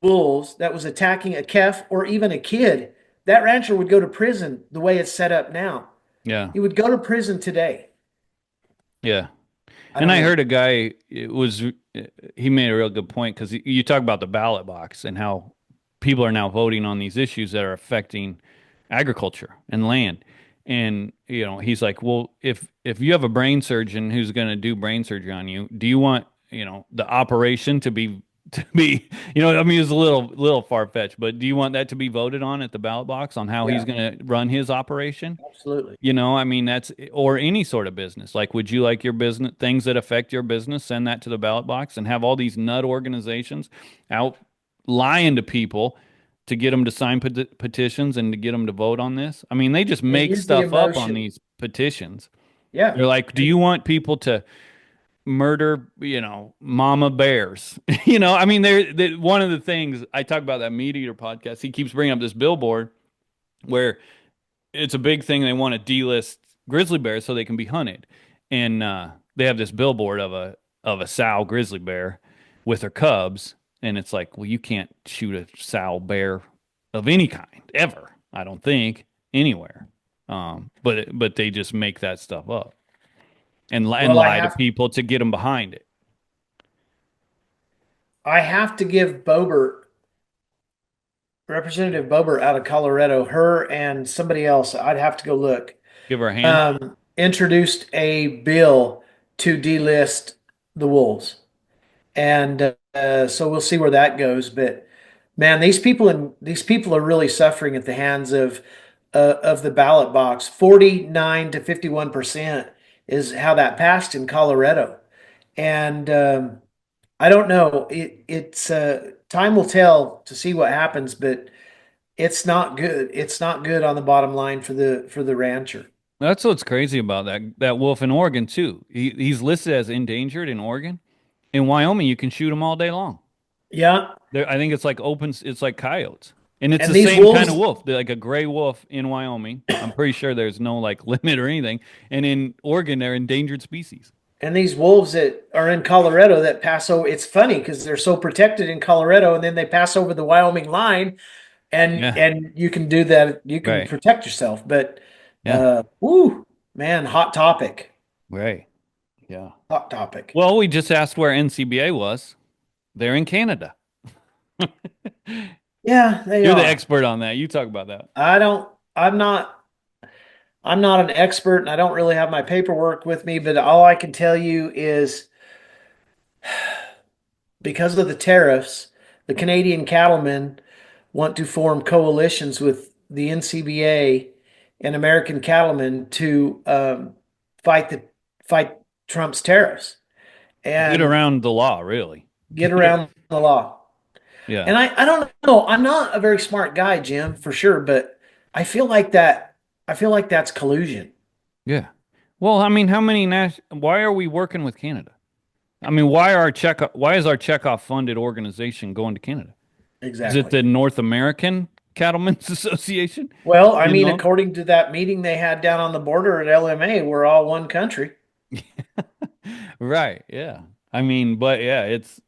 wolves that was attacking a calf or even a kid, that rancher would go to prison the way it's set up now. Yeah. He would go to prison today. Yeah. I And don't I know. heard a guy, he made a real good point because you talk about the ballot box and how people are now voting on these issues that are affecting agriculture and land. And, he's like, well, if you have a brain surgeon who's going to do brain surgery on you, do you want, the operation to be, I mean, it's a little far-fetched, but do you want that to be voted on at the ballot box on how he's Yeah, going to run his operation? absolutely. I mean, or any sort of business. Like, would you like your business, things that affect your business, send that to the ballot box and have all these nut organizations out lying to people to get them to sign petitions and to get them to vote on this? I mean, they just They make use the stuff up on emotion. these petitions. Yeah. They're like, do you want people to murder, mama bears? I mean, one of the things I talk about that Meat Eater podcast, he keeps bringing up this billboard where it's a big thing. They want to delist grizzly bears so they can be hunted, and they have this billboard of a sow grizzly bear with her cubs, and it's like, well, you can't shoot a sow bear of any kind ever. I don't think anywhere. But they just make that stuff up and Well, lie to people to get them behind it. I have to give Boebert, Representative Boebert out of Colorado, her and somebody else, I'd have to go look, Give her a hand. introduced a bill to delist the wolves. And so we'll see where that goes. But man, these people are really suffering at the hands of the ballot box. 49 to 51% is how that passed in Colorado. And I don't know. It's time will tell to see what happens, but it's not good. It's not good on the bottom line for the rancher. That's what's crazy about that wolf in Oregon too. He's listed as endangered in Oregon. In Wyoming, you can shoot them all day long. Yeah, I think it's like it's like coyotes. And it's and the these same kind of wolves, wolf. They're like a gray wolf in Wyoming. I'm pretty sure there's no like limit or anything. And in Oregon, they're endangered species. And these wolves that are in Colorado that pass over, it's funny because they're so protected in Colorado, and then they pass over the Wyoming line, Yeah. and you can do that. You can Right. protect yourself, but Yeah. whoo, man, hot topic, Right. Yeah. hot topic. Well, we just asked where NCBA was. They're in Canada. Yeah, they You're the are. expert on that. You talk about that. I don't. I'm not. I'm not an expert, and I don't really have my paperwork with me. But all I can tell you is because of the tariffs, the Canadian cattlemen want to form coalitions with the NCBA and American cattlemen to fight the fight Trump's tariffs Get and around the law, really. get around the law. Yeah. And I don't know. I'm not a very smart guy, Jim, for sure, but I feel like that. I feel like that's collusion. Yeah. Well, I mean, how many why are we working with Canada? I mean, why is our checkoff funded organization going to Canada? Is it Exactly. the North American Cattlemen's Association? Well, I You mean, know? according to that meeting they had down on the border at LMA, we're all one country. Right. Yeah. I mean, but yeah, it's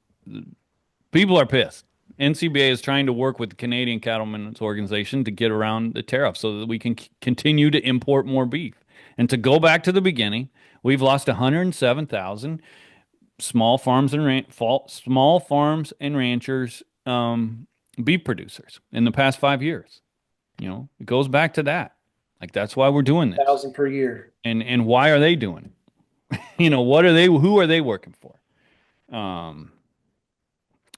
people are pissed. NCBA is trying to work with the Canadian Cattlemen's Organization to get around the tariff so that we can continue to import more beef. And to go back to the beginning, we've lost 107,000 small farms and ranchers, beef producers in the past 5 years. You know, it goes back to that. Like that's why we're doing this. 1,000 per year. And why are they doing it? You know, what are they? Who are they working for? Um,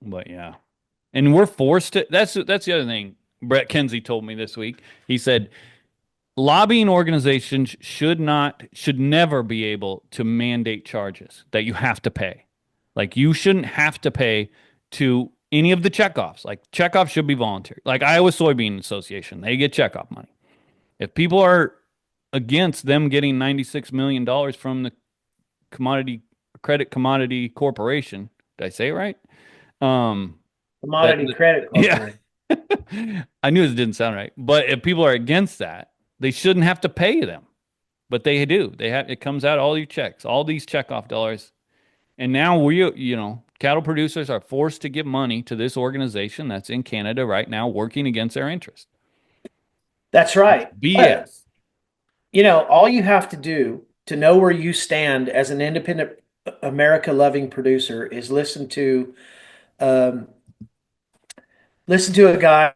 but yeah. And we're forced to. That's the other thing. Brett Kenzie told me this week. He said lobbying organizations should never be able to mandate charges that you have to pay. Like you shouldn't have to pay to any of the checkoffs. Like checkoffs should be voluntary. Like Iowa Soybean Association, they get checkoff money. If people are against them getting $96 million from the commodity commodity corporation, did I say it right? Um, that Commodity Credit yeah. Corporation. I knew it didn't sound right. But if people are against that, they shouldn't have to pay them. But they do. They have it comes out all your checks, all these checkoff dollars. And now cattle producers are forced to give money to this organization that's in Canada right now working against their interest. That's It's right. But, BS. all you have to do to know where you stand as an independent America loving producer is um, listen to a guy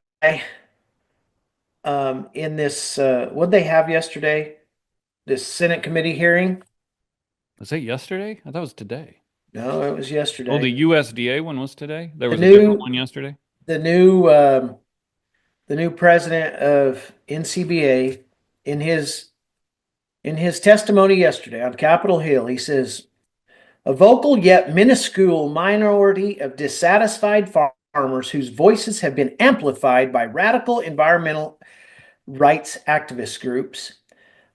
in this what they have yesterday, this Senate committee hearing. Was that yesterday? I thought it was today. No, it was Oh, the yesterday. USDA one was today? There The was a different new one yesterday? the new the new president of NCBA in his testimony yesterday on Capitol Hill, he says a vocal yet minuscule minority of dissatisfied farmers whose voices have been amplified by radical environmental rights activist groups.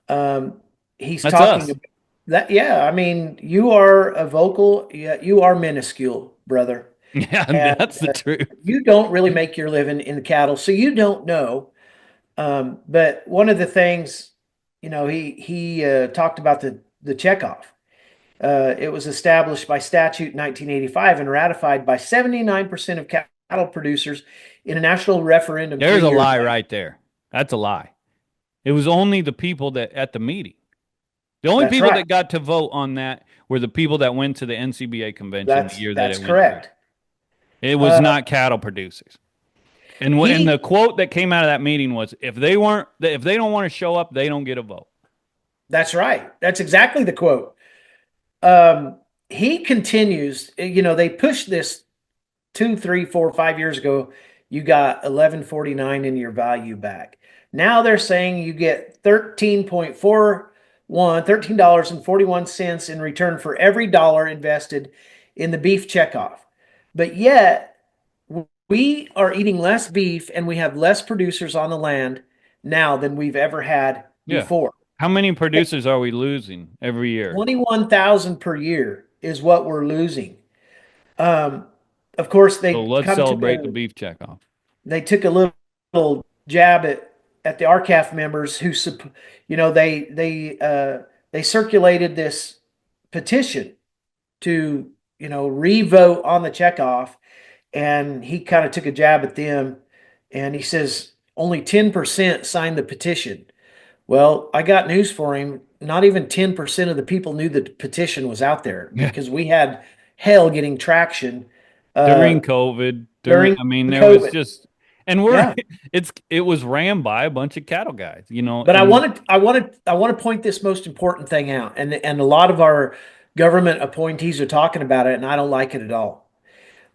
Um, he's That's talking us. about that. Yeah, I mean, you are a vocal, yeah, you are minuscule, brother. Yeah, And that's the truth. you don't really make your living in the cattle, so you don't know. But one of the things, he talked about the checkoff. It was established by statute in 1985 and ratified by 79% of cattle producers in a national referendum There's three a years lie later. right there. That's a lie. It was only the people that at the meeting. The only That's people right. that got to vote on that were the people that went to the NCBA convention the year that That's it went through. correct. It was Uh, not cattle producers. And he the quote that came out of that meeting was, if they don't want to show up, they don't get a vote." That's right. That's exactly the quote. Um, he continues. They pushed this 2, 3, 4, 5 years ago. You got 11.49 in your value back. Now they're saying you get 13.41, $13.41 in return for every dollar invested in the beef checkoff. But yet we are eating less beef and we have less producers on the land now than we've ever had Yeah. before. How many producers are we losing every year? 21,000 per year is what we're losing. Um, of course, So let's celebrate the beef checkoff. they took a little jab at the RCAF members who, they circulated this petition to, revote on the checkoff, and he kind of took a jab at them, and he says only 10% signed the petition. Well, I got news for him. Not even 10% of the people knew the petition was out there Yeah. because we had hell getting traction During uh, COVID, during I mean, there was COVID. just, and Yeah. it was ran by a bunch of cattle guys, But I and wanted, I wanted, I want to point this most important thing out, and a lot of our government appointees are talking about it, and I don't like it at all.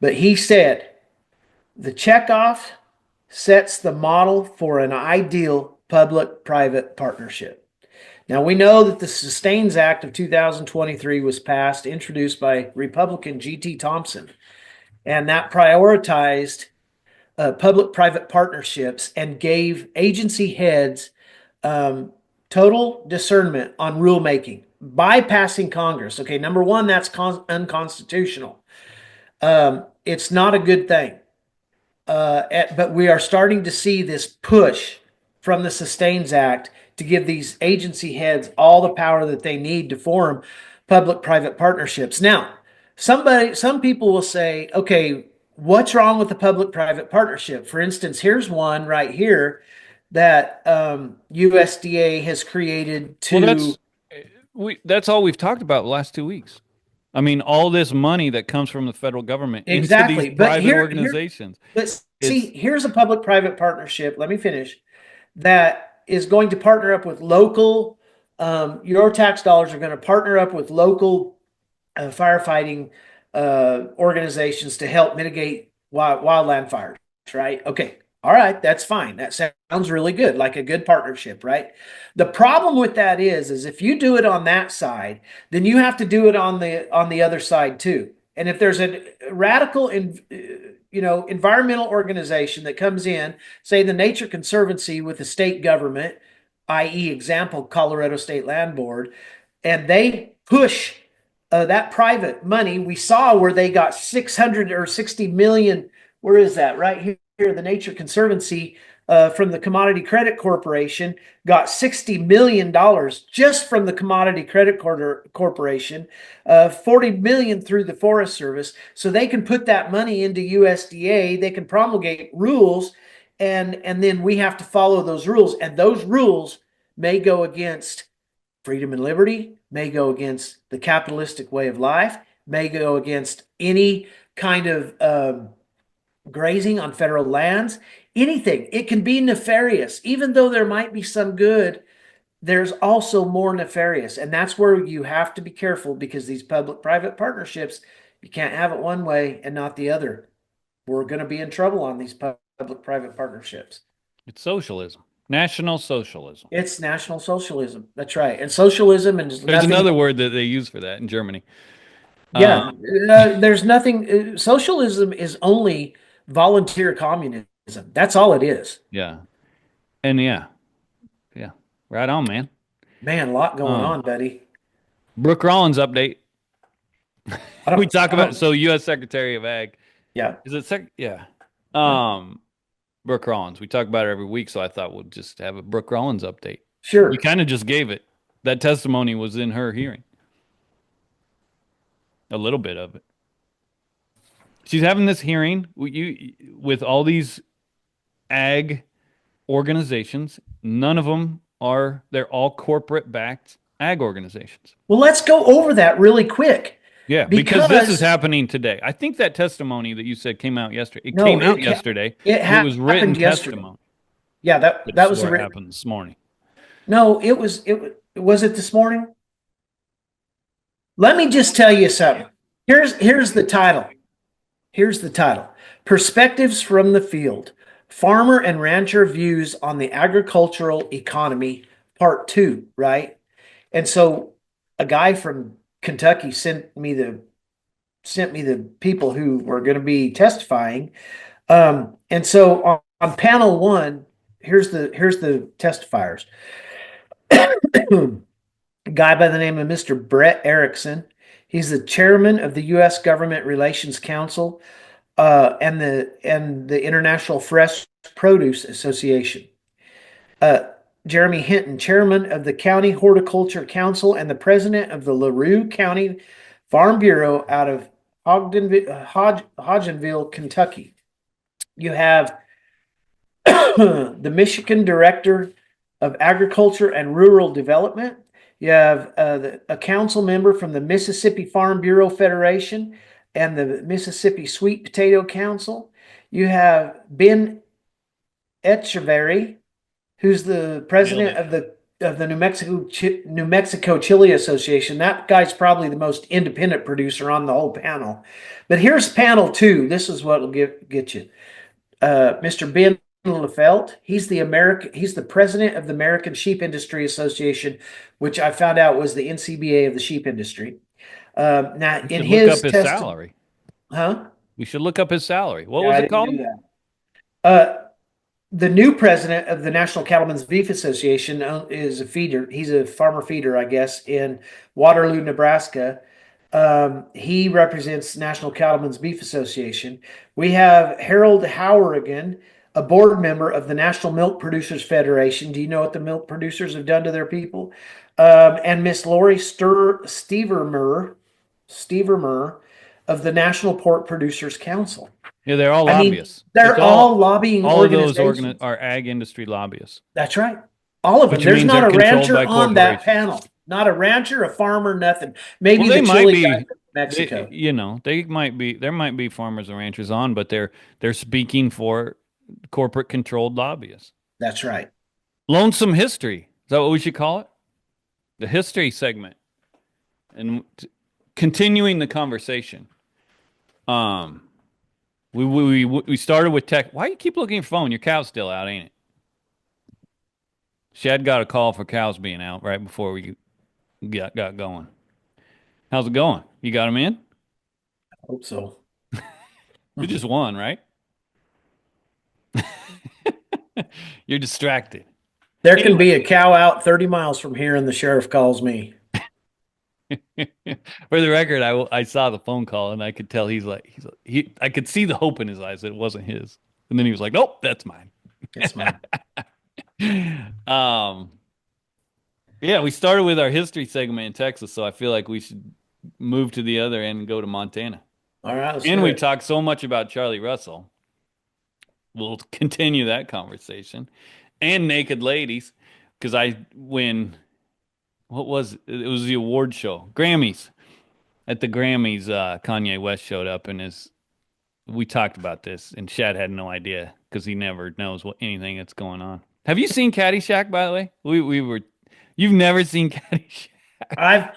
But he said the checkoff sets the model for an ideal public-private partnership. Now we know that the Sustains Act of 2023 was passed, introduced by Republican G.T. Thompson, and that prioritized public-private partnerships and gave agency heads um, total discernment on rulemaking, bypassing Congress. Okay, number one, that's unconstitutional. It's not a good thing. But we are starting to see this push from the Sustains Act to give these agency heads all the power that they need to form public-private partnerships. Now, some people will say, okay, what's wrong with the public-private partnership? For instance, here's one right here that USDA has created well, to that's all we've talked about the last 2 weeks. I mean, all this money that comes from the federal government into these exactly. But private here, organizations. but see, It's here's a public-private partnership. Let me finish. That is going to partner up with local, your tax dollars are going to partner up with local firefighting organizations to help mitigate wildland fires, right? Okay. All right. That's fine. That sounds really good, like a good partnership, right? The problem with that is if you do it on that side, then you have to do it on the other side too. And if there's a radical environmental organization that comes in, say the Nature Conservancy with the state government, i.e., example, Colorado State Land Board, and they push that private money. We saw where they got 600 or 60 million. Where is that? Right here, the Nature Conservancy from the Commodity Credit Corporation got $60 million just from the Commodity Credit Corporation, 40 million through the Forest Service. So they can put that money into USDA, they can promulgate rules, and then we have to follow those rules. And those rules may go against freedom and liberty, may go against the capitalistic way of life, may go against any kind of grazing on federal lands, anything. It can be nefarious. Even though there might be some good, there's also more nefarious. And that's where you have to be careful, because these public-private partnerships, you can't have it one way and not the other. We're going to be in trouble on these public-private partnerships. it's socialism, national socialism. It's National Socialism. That's right. And socialism and There's nothing. another word that they use for that in Germany. Yeah, there's nothing. Socialism is only volunteer communism. That's all it is. Yeah, and yeah, right on, man. Man, a lot going Um, on, buddy. Brooke Rollins update. I We don't, talk I about don't, so U.S. Secretary of Ag. yeah, Is it sec? Yeah. yeah, Um, Brooke Rollins. We talk about her every week, so I thought we'll just have a Brooke Rollins update. You sure. kind of just gave it. That testimony was in her hearing. A little bit of it. She's having this hearing with all these ag organizations. None of them are. They're all corporate backed ag organizations. Well, let's go over that really quick Yeah, because this is because happening today. I think that testimony that you said came out yesterday. It no, came out yesterday. it It was written happened yesterday. testimony. Yeah, Could have that was the swore it written. happened this morning. No, was it this morning? Let me just tell you something. Here's the title. Here's the title: Perspectives from the Field, Farmer and Rancher Views on the Agricultural Economy, Part 2, right? And so a guy from Kentucky sent me the people who were going to be testifying. And so on panel one, here's the testifiers. A guy by the name of Mr. Brett Erickson. He's the chairman of the U.S. Government Relations Council and the International Fresh Produce Association. Jeremy Hinton, chairman of the County Horticulture Council and the president of the LaRue County Farm Bureau out of Hodgenville, Kentucky. You have the Michigan Director of Agriculture and Rural Development. You have a council member from the Mississippi Farm Bureau Federation and the Mississippi Sweet Potato Council. You have Ben Echeverry, who's the Nailed president it. of the New Mexico Chili Association. That guy's probably the most independent producer on the whole panel. But here's panel two. This is what will get you. Mr. Ben Lefelt. He's the president of the American Sheep Industry Association, which I found out was the NCBA of the sheep industry. Now, We in should look up his his testimony, salary. huh? We should look up his salary. What Yeah, was I it didn't called? do that. The new president of the National Cattlemen's Beef Association is a feeder. He's a farmer feeder, I guess, in Waterloo, Nebraska. He represents National Cattlemen's Beef Association. We have Harold Hourigan, a board member of the National Milk Producers Federation. Do you know what the milk producers have done to their people? And Miss Lori Stevermer of the National Pork Producers Council. Yeah, they're all I mean, lobbyists. It's they're all lobbying all of those organizations. are ag industry lobbyists, That's right. All of them. which There's means not they're a controlled rancher by on that corporations. panel. Not a rancher, a farmer, nothing. Well, Maybe they the might chili guy be, from Mexico. there might be farmers and ranchers on, but they're speaking for corporate controlled lobbyists. That's right. Lonesome History. Is that what we should call it? The history segment. And continuing the conversation. Um, we started with tech. Why you keep looking at your phone? Your cow's still out, ain't it? Shad got a call for cows being out right before we got going. How's it going? You got them in? I hope so. You just won, right? You're distracted. There can Anyway, be a cow out 30 miles from here, and the sheriff calls me. for the record, I saw the phone call and I could tell I could see the hope in his eyes that it wasn't his. And then he was like, "Nope, that's mine." That's mine. Um, yeah, we started with our history segment in Texas, so I feel like we should move to the other end and go to Montana. All right, let's And do we it. talked so much about Charlie Russell. We'll continue that conversation. And naked ladies, because what was it was the award show, Grammys. At the Grammys, Kanye West showed up and we talked about this, and Shad had no idea because he never knows anything that's going on. Have you seen Caddyshack, by the way? You've never seen Caddyshack. I've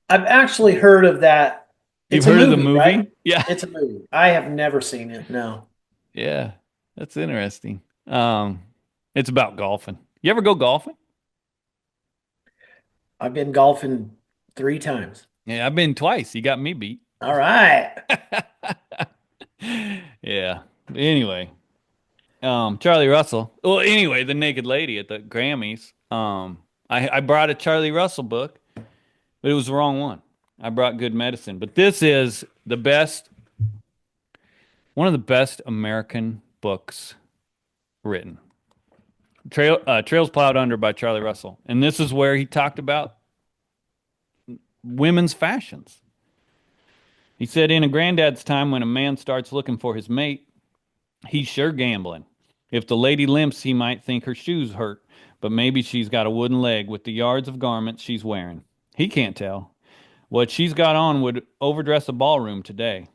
I've actually heard of that. You've It's a heard of the movie, right? movie? Yeah. It's a movie. I have never seen it. No. Yeah. That's interesting. It's about golfing. You ever go golfing? I've been golfing 3 times. Yeah, I've been twice. You got me beat. All right. Yeah. Anyway, Charlie Russell. Well, anyway, the naked lady at the Grammys. I brought a Charlie Russell book, but it was the wrong one. I brought Good Medicine, but this is one of the best American books written. Trails Plowed Under by Charlie Russell, and this is where he talked about women's fashions. He said, in a granddad's time, when a man starts looking for his mate, he's sure gambling. If the lady limps, he might think her shoes hurt, but maybe she's got a wooden leg with the yards of garments she's wearing. He can't tell. What she's got on would overdress a ballroom today.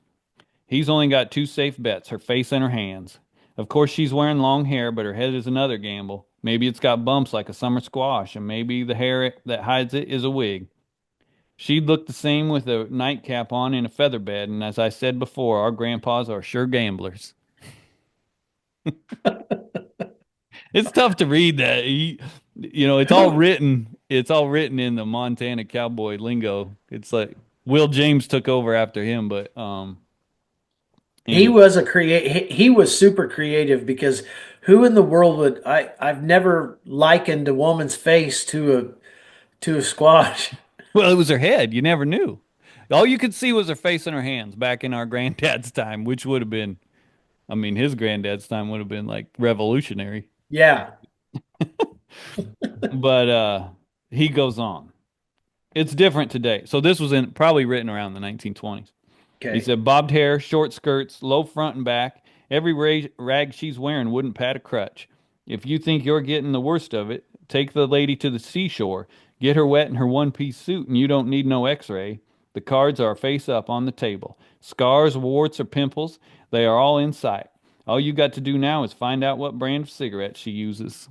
He's only got two safe bets, her face and her hands. Of course, she's wearing long hair, but her head is another gamble. Maybe it's got bumps like a summer squash, and maybe the hair that hides it is a wig. She'd look the same with a nightcap on in a feather bed, and as I said before, our grandpas are sure gamblers. It's tough to read that. It's all written in the Montana cowboy lingo. It's like Will James took over after him, but He anyway. was he was super creative because who in the world would I've never likened a woman's face to a squash. Well, it was her head. You never knew. All you could see was her face and her hands back in our granddad's time, which would have been, I mean, his granddad's time would have been like revolutionary. Yeah. But he goes on. It's different today. So this was in probably written around the 1920s. He Okay. said bobbed hair, short skirts, low front and back. Every rag she's wearing wouldn't pat a crutch. If you think you're getting the worst of it, take the lady to the seashore. Get her wet in her one-piece suit, and you don't need no x-ray. The cards are face up on the table. Scars, warts, or pimples, they are all in sight. All you got to do now is find out what brand of cigarette she uses.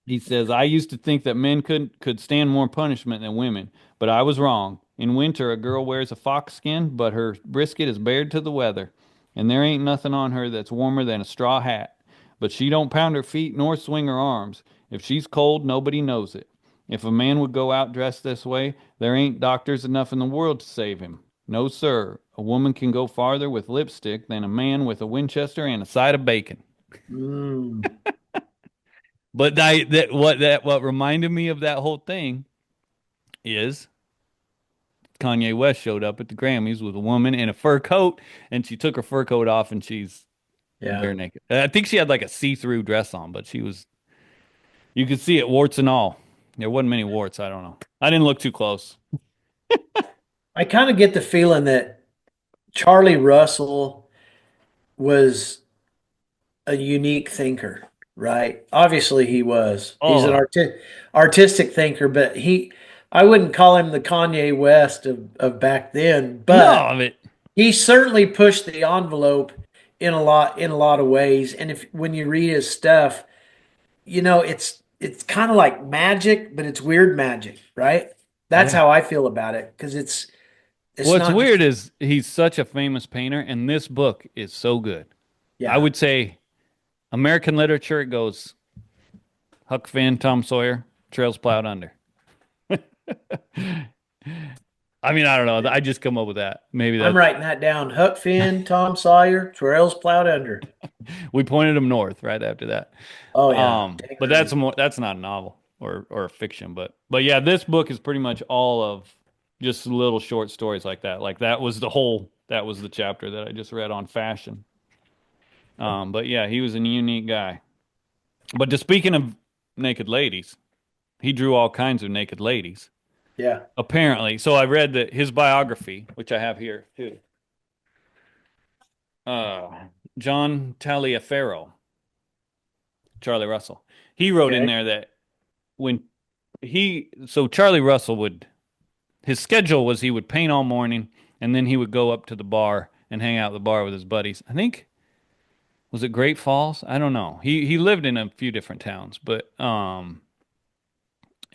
He says, I used to think that men could stand more punishment than women, but I was wrong. In winter, a girl wears a fox skin, but her brisket is bared to the weather, and there ain't nothing on her that's warmer than a straw hat. But she don't pound her feet nor swing her arms. If she's cold, nobody knows it. If a man would go out dressed this way, there ain't doctors enough in the world to save him. No, sir. A woman can go farther with lipstick than a man with a Winchester and a side of bacon. Mm, But what reminded me of that whole thing is Kanye West showed up at the Grammys with a woman in a fur coat, and she took her fur coat off, and she's yeah. bare naked. I think she had like a see-through dress on, but you could see it, warts and all. There wasn't many warts. I don't know. I didn't look too close. I kind of get the feeling that Charlie Russell was a unique thinker, right? Obviously, he was. He's an Oh, artistic thinker, but I wouldn't call him the Kanye West of back then, but no, it, he certainly pushed the envelope in a lot of ways. And if when you read his stuff, it's kind of like magic, but it's weird magic, right? That's yeah. how I feel about it because it's What's not weird just is he's such a famous painter, and this book is so good. I yeah. would say American literature it goes Huck Finn, Tom Sawyer, Trails Plowed Under. I mean, I don't know. I just come up with that. Maybe I'm that's writing that down. Huck Finn, Tom Sawyer, Trails Plowed Under. we pointed them north right after that. Oh yeah, dang But right. that's not a novel or a fiction, but yeah, this book is pretty much all of just little short stories like that. Like that was the chapter that I just read on fashion. But yeah, he was a unique guy. But just speaking of naked ladies, he drew all kinds of naked ladies. Yeah. Apparently, so I read that his biography, which I have here too. Uh, John Taliaferro, Charlie Russell. He wrote in Okay. there that when so Charlie Russell would, his schedule was he would paint all morning and then he would go up to the bar and hang out at the bar with his buddies. I think, was it Great Falls? I don't know. He lived in a few different towns, but,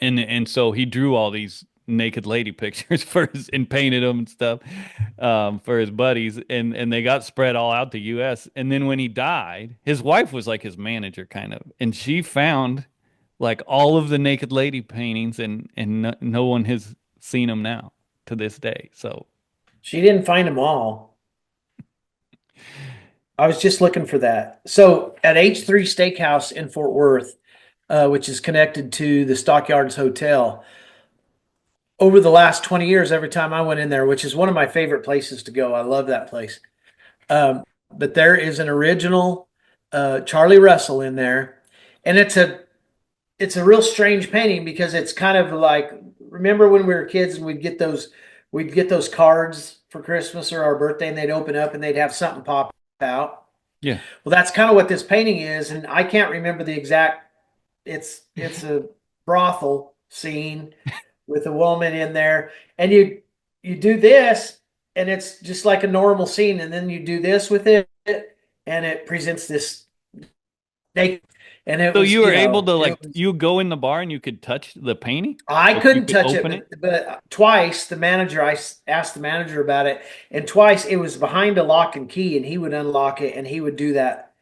and so he drew all these naked lady pictures for his and painted them and stuff for his buddies and they got spread all out the US and then when he died his wife was like his manager kind of and she found like all of the naked lady paintings and no one has seen them now to this day so She didn't find them all. I was just looking for that. So at H3 Steakhouse in Fort Worth, which is connected to the Stockyards Hotel, over the last 20 years, every time I went in there, which is one of my favorite places to go, I love that place. But there is an original Charlie Russell in there, and it's a real strange painting because it's kind of like remember when we were kids and we'd get those cards for Christmas or our birthday and they'd open up and they'd have something pop out. yeah Well, that's kind of what this painting is, and I can't remember the exact. It's a brothel scene with a woman in there, and you do this, and it's just like a normal scene, and then you do this with it, and it presents this naked, and it so was you were able to it like was you go in the bar and you could touch the painting I like you couldn't could touch it, open but it twice I asked the manager about it, and twice it was behind a lock and key, and he would unlock it, and he would do that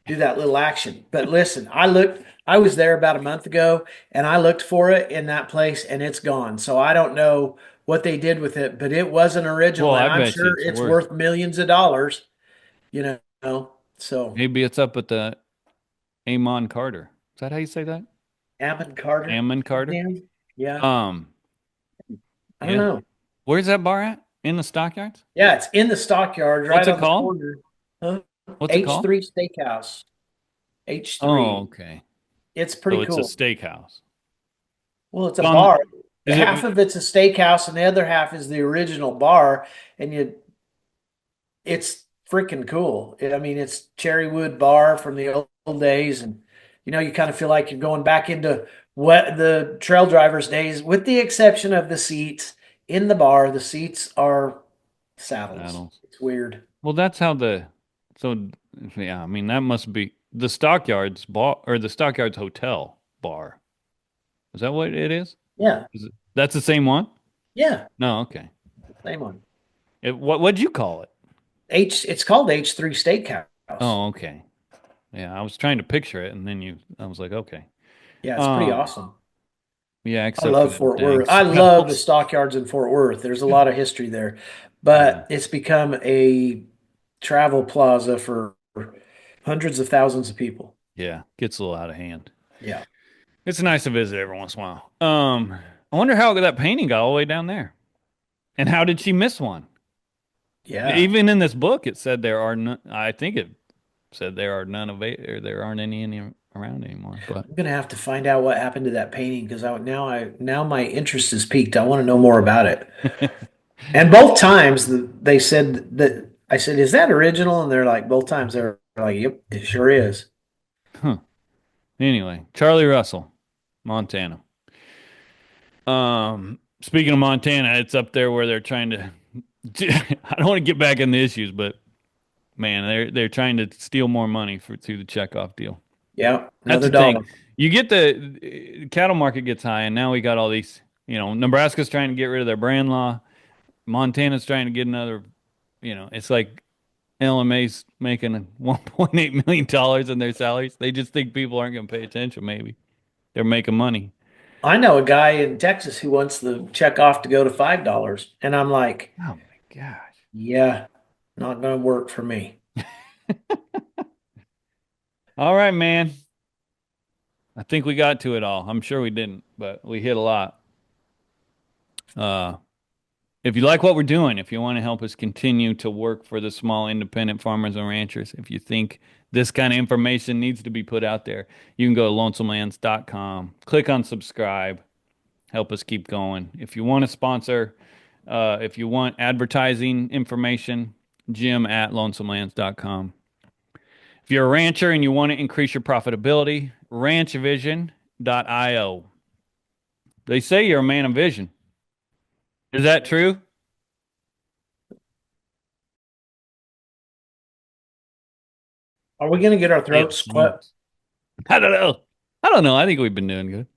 little action. But listen, I was there about a month ago, and I looked for it in that place, and it's gone. So I don't know what they did with it, but it was an well original, and I I'm bet you sure it's it's worth worth millions of dollars. You know, so maybe it's up at the Amon Carter is that how you say that Ammon Carter, Ammon Carter yeah, yeah. um I don't yeah. know. Where's that bar at? In the stockyards? Yeah, it's in the stockyards, What's right it on the called? corner. Huh? What's it called? H3 Steakhouse. Oh, H3. okay. It's So pretty it's a cool. steakhouse. Well, it's a It's on bar. is Half it of it's a steakhouse, and the other half is the original bar. And it's freaking cool. I mean, it's cherry wood bar from the old days, and you kind of feel like you're going back into what the trail drivers' days, with the exception of the seats in the bar. The seats are saddles. saddles? It's weird. Well, that's how so yeah, I mean that must be the Stockyards bar or the Stockyards Hotel bar. Is that what it is? Yeah, That's the same one? yeah, No, okay. same one. What'd you call it? It's called H3 Steakhouse. Oh, okay. Yeah, I was trying to picture it and then I was like, okay. Yeah, it's pretty Um, awesome. yeah, I except for love them Fort dang Worth. I love the saddles. stockyards in Fort Worth. There's a lot of history there, Yeah. but it's become a travel plaza for hundreds of thousands of people. Yeah, gets a little out of hand. Yeah. It's nice to visit every once in a while. I wonder how that painting got all the way down there. And how did she miss one? Yeah. Even in this book, it said there are none, I think it said there are none of or there aren't any around anymore. But I'm gonna have to find out what happened to that painting because now my interest is piqued. I want to know more about it. And both times they said that I said, "Is that original?" And they're like, both times they're like, "Yep, it sure is." huh. Anyway, Charlie Russell, Montana. Speaking of Montana, it's up there where they're trying to. I don't want to get back in the issues, but man, they're trying to steal more money through the checkoff deal. Yeah, That's another the thing. dollar. You get the cattle market gets high, and now we got all these. Nebraska's trying to get rid of their brand law. Montana's trying to get another. It's like LMA's making $1.8 million in their salaries. They just think people aren't going to pay attention. Maybe they're making money. I know a guy in Texas who wants the check off to go to $5, and I'm like, Oh my gosh. yeah, not gonna work for me. All right, man. I think we got to it all. I'm sure we didn't, but we hit a lot. Uh, if you like what we're doing, if you want to help us continue to work for the small independent farmers and ranchers, if you think this kind of information needs to be put out there, you can go to lonesomelands.com, click on subscribe, help us keep going. If you want to sponsor, if you want advertising information, Jim at lonesomelands.com. If you're a rancher and you want to increase your profitability, ranchvision.io. They say you're a man of vision. Is that true? Are we gonna get our It throats cut? seems. I don't know. I don't know. I think we've been doing good.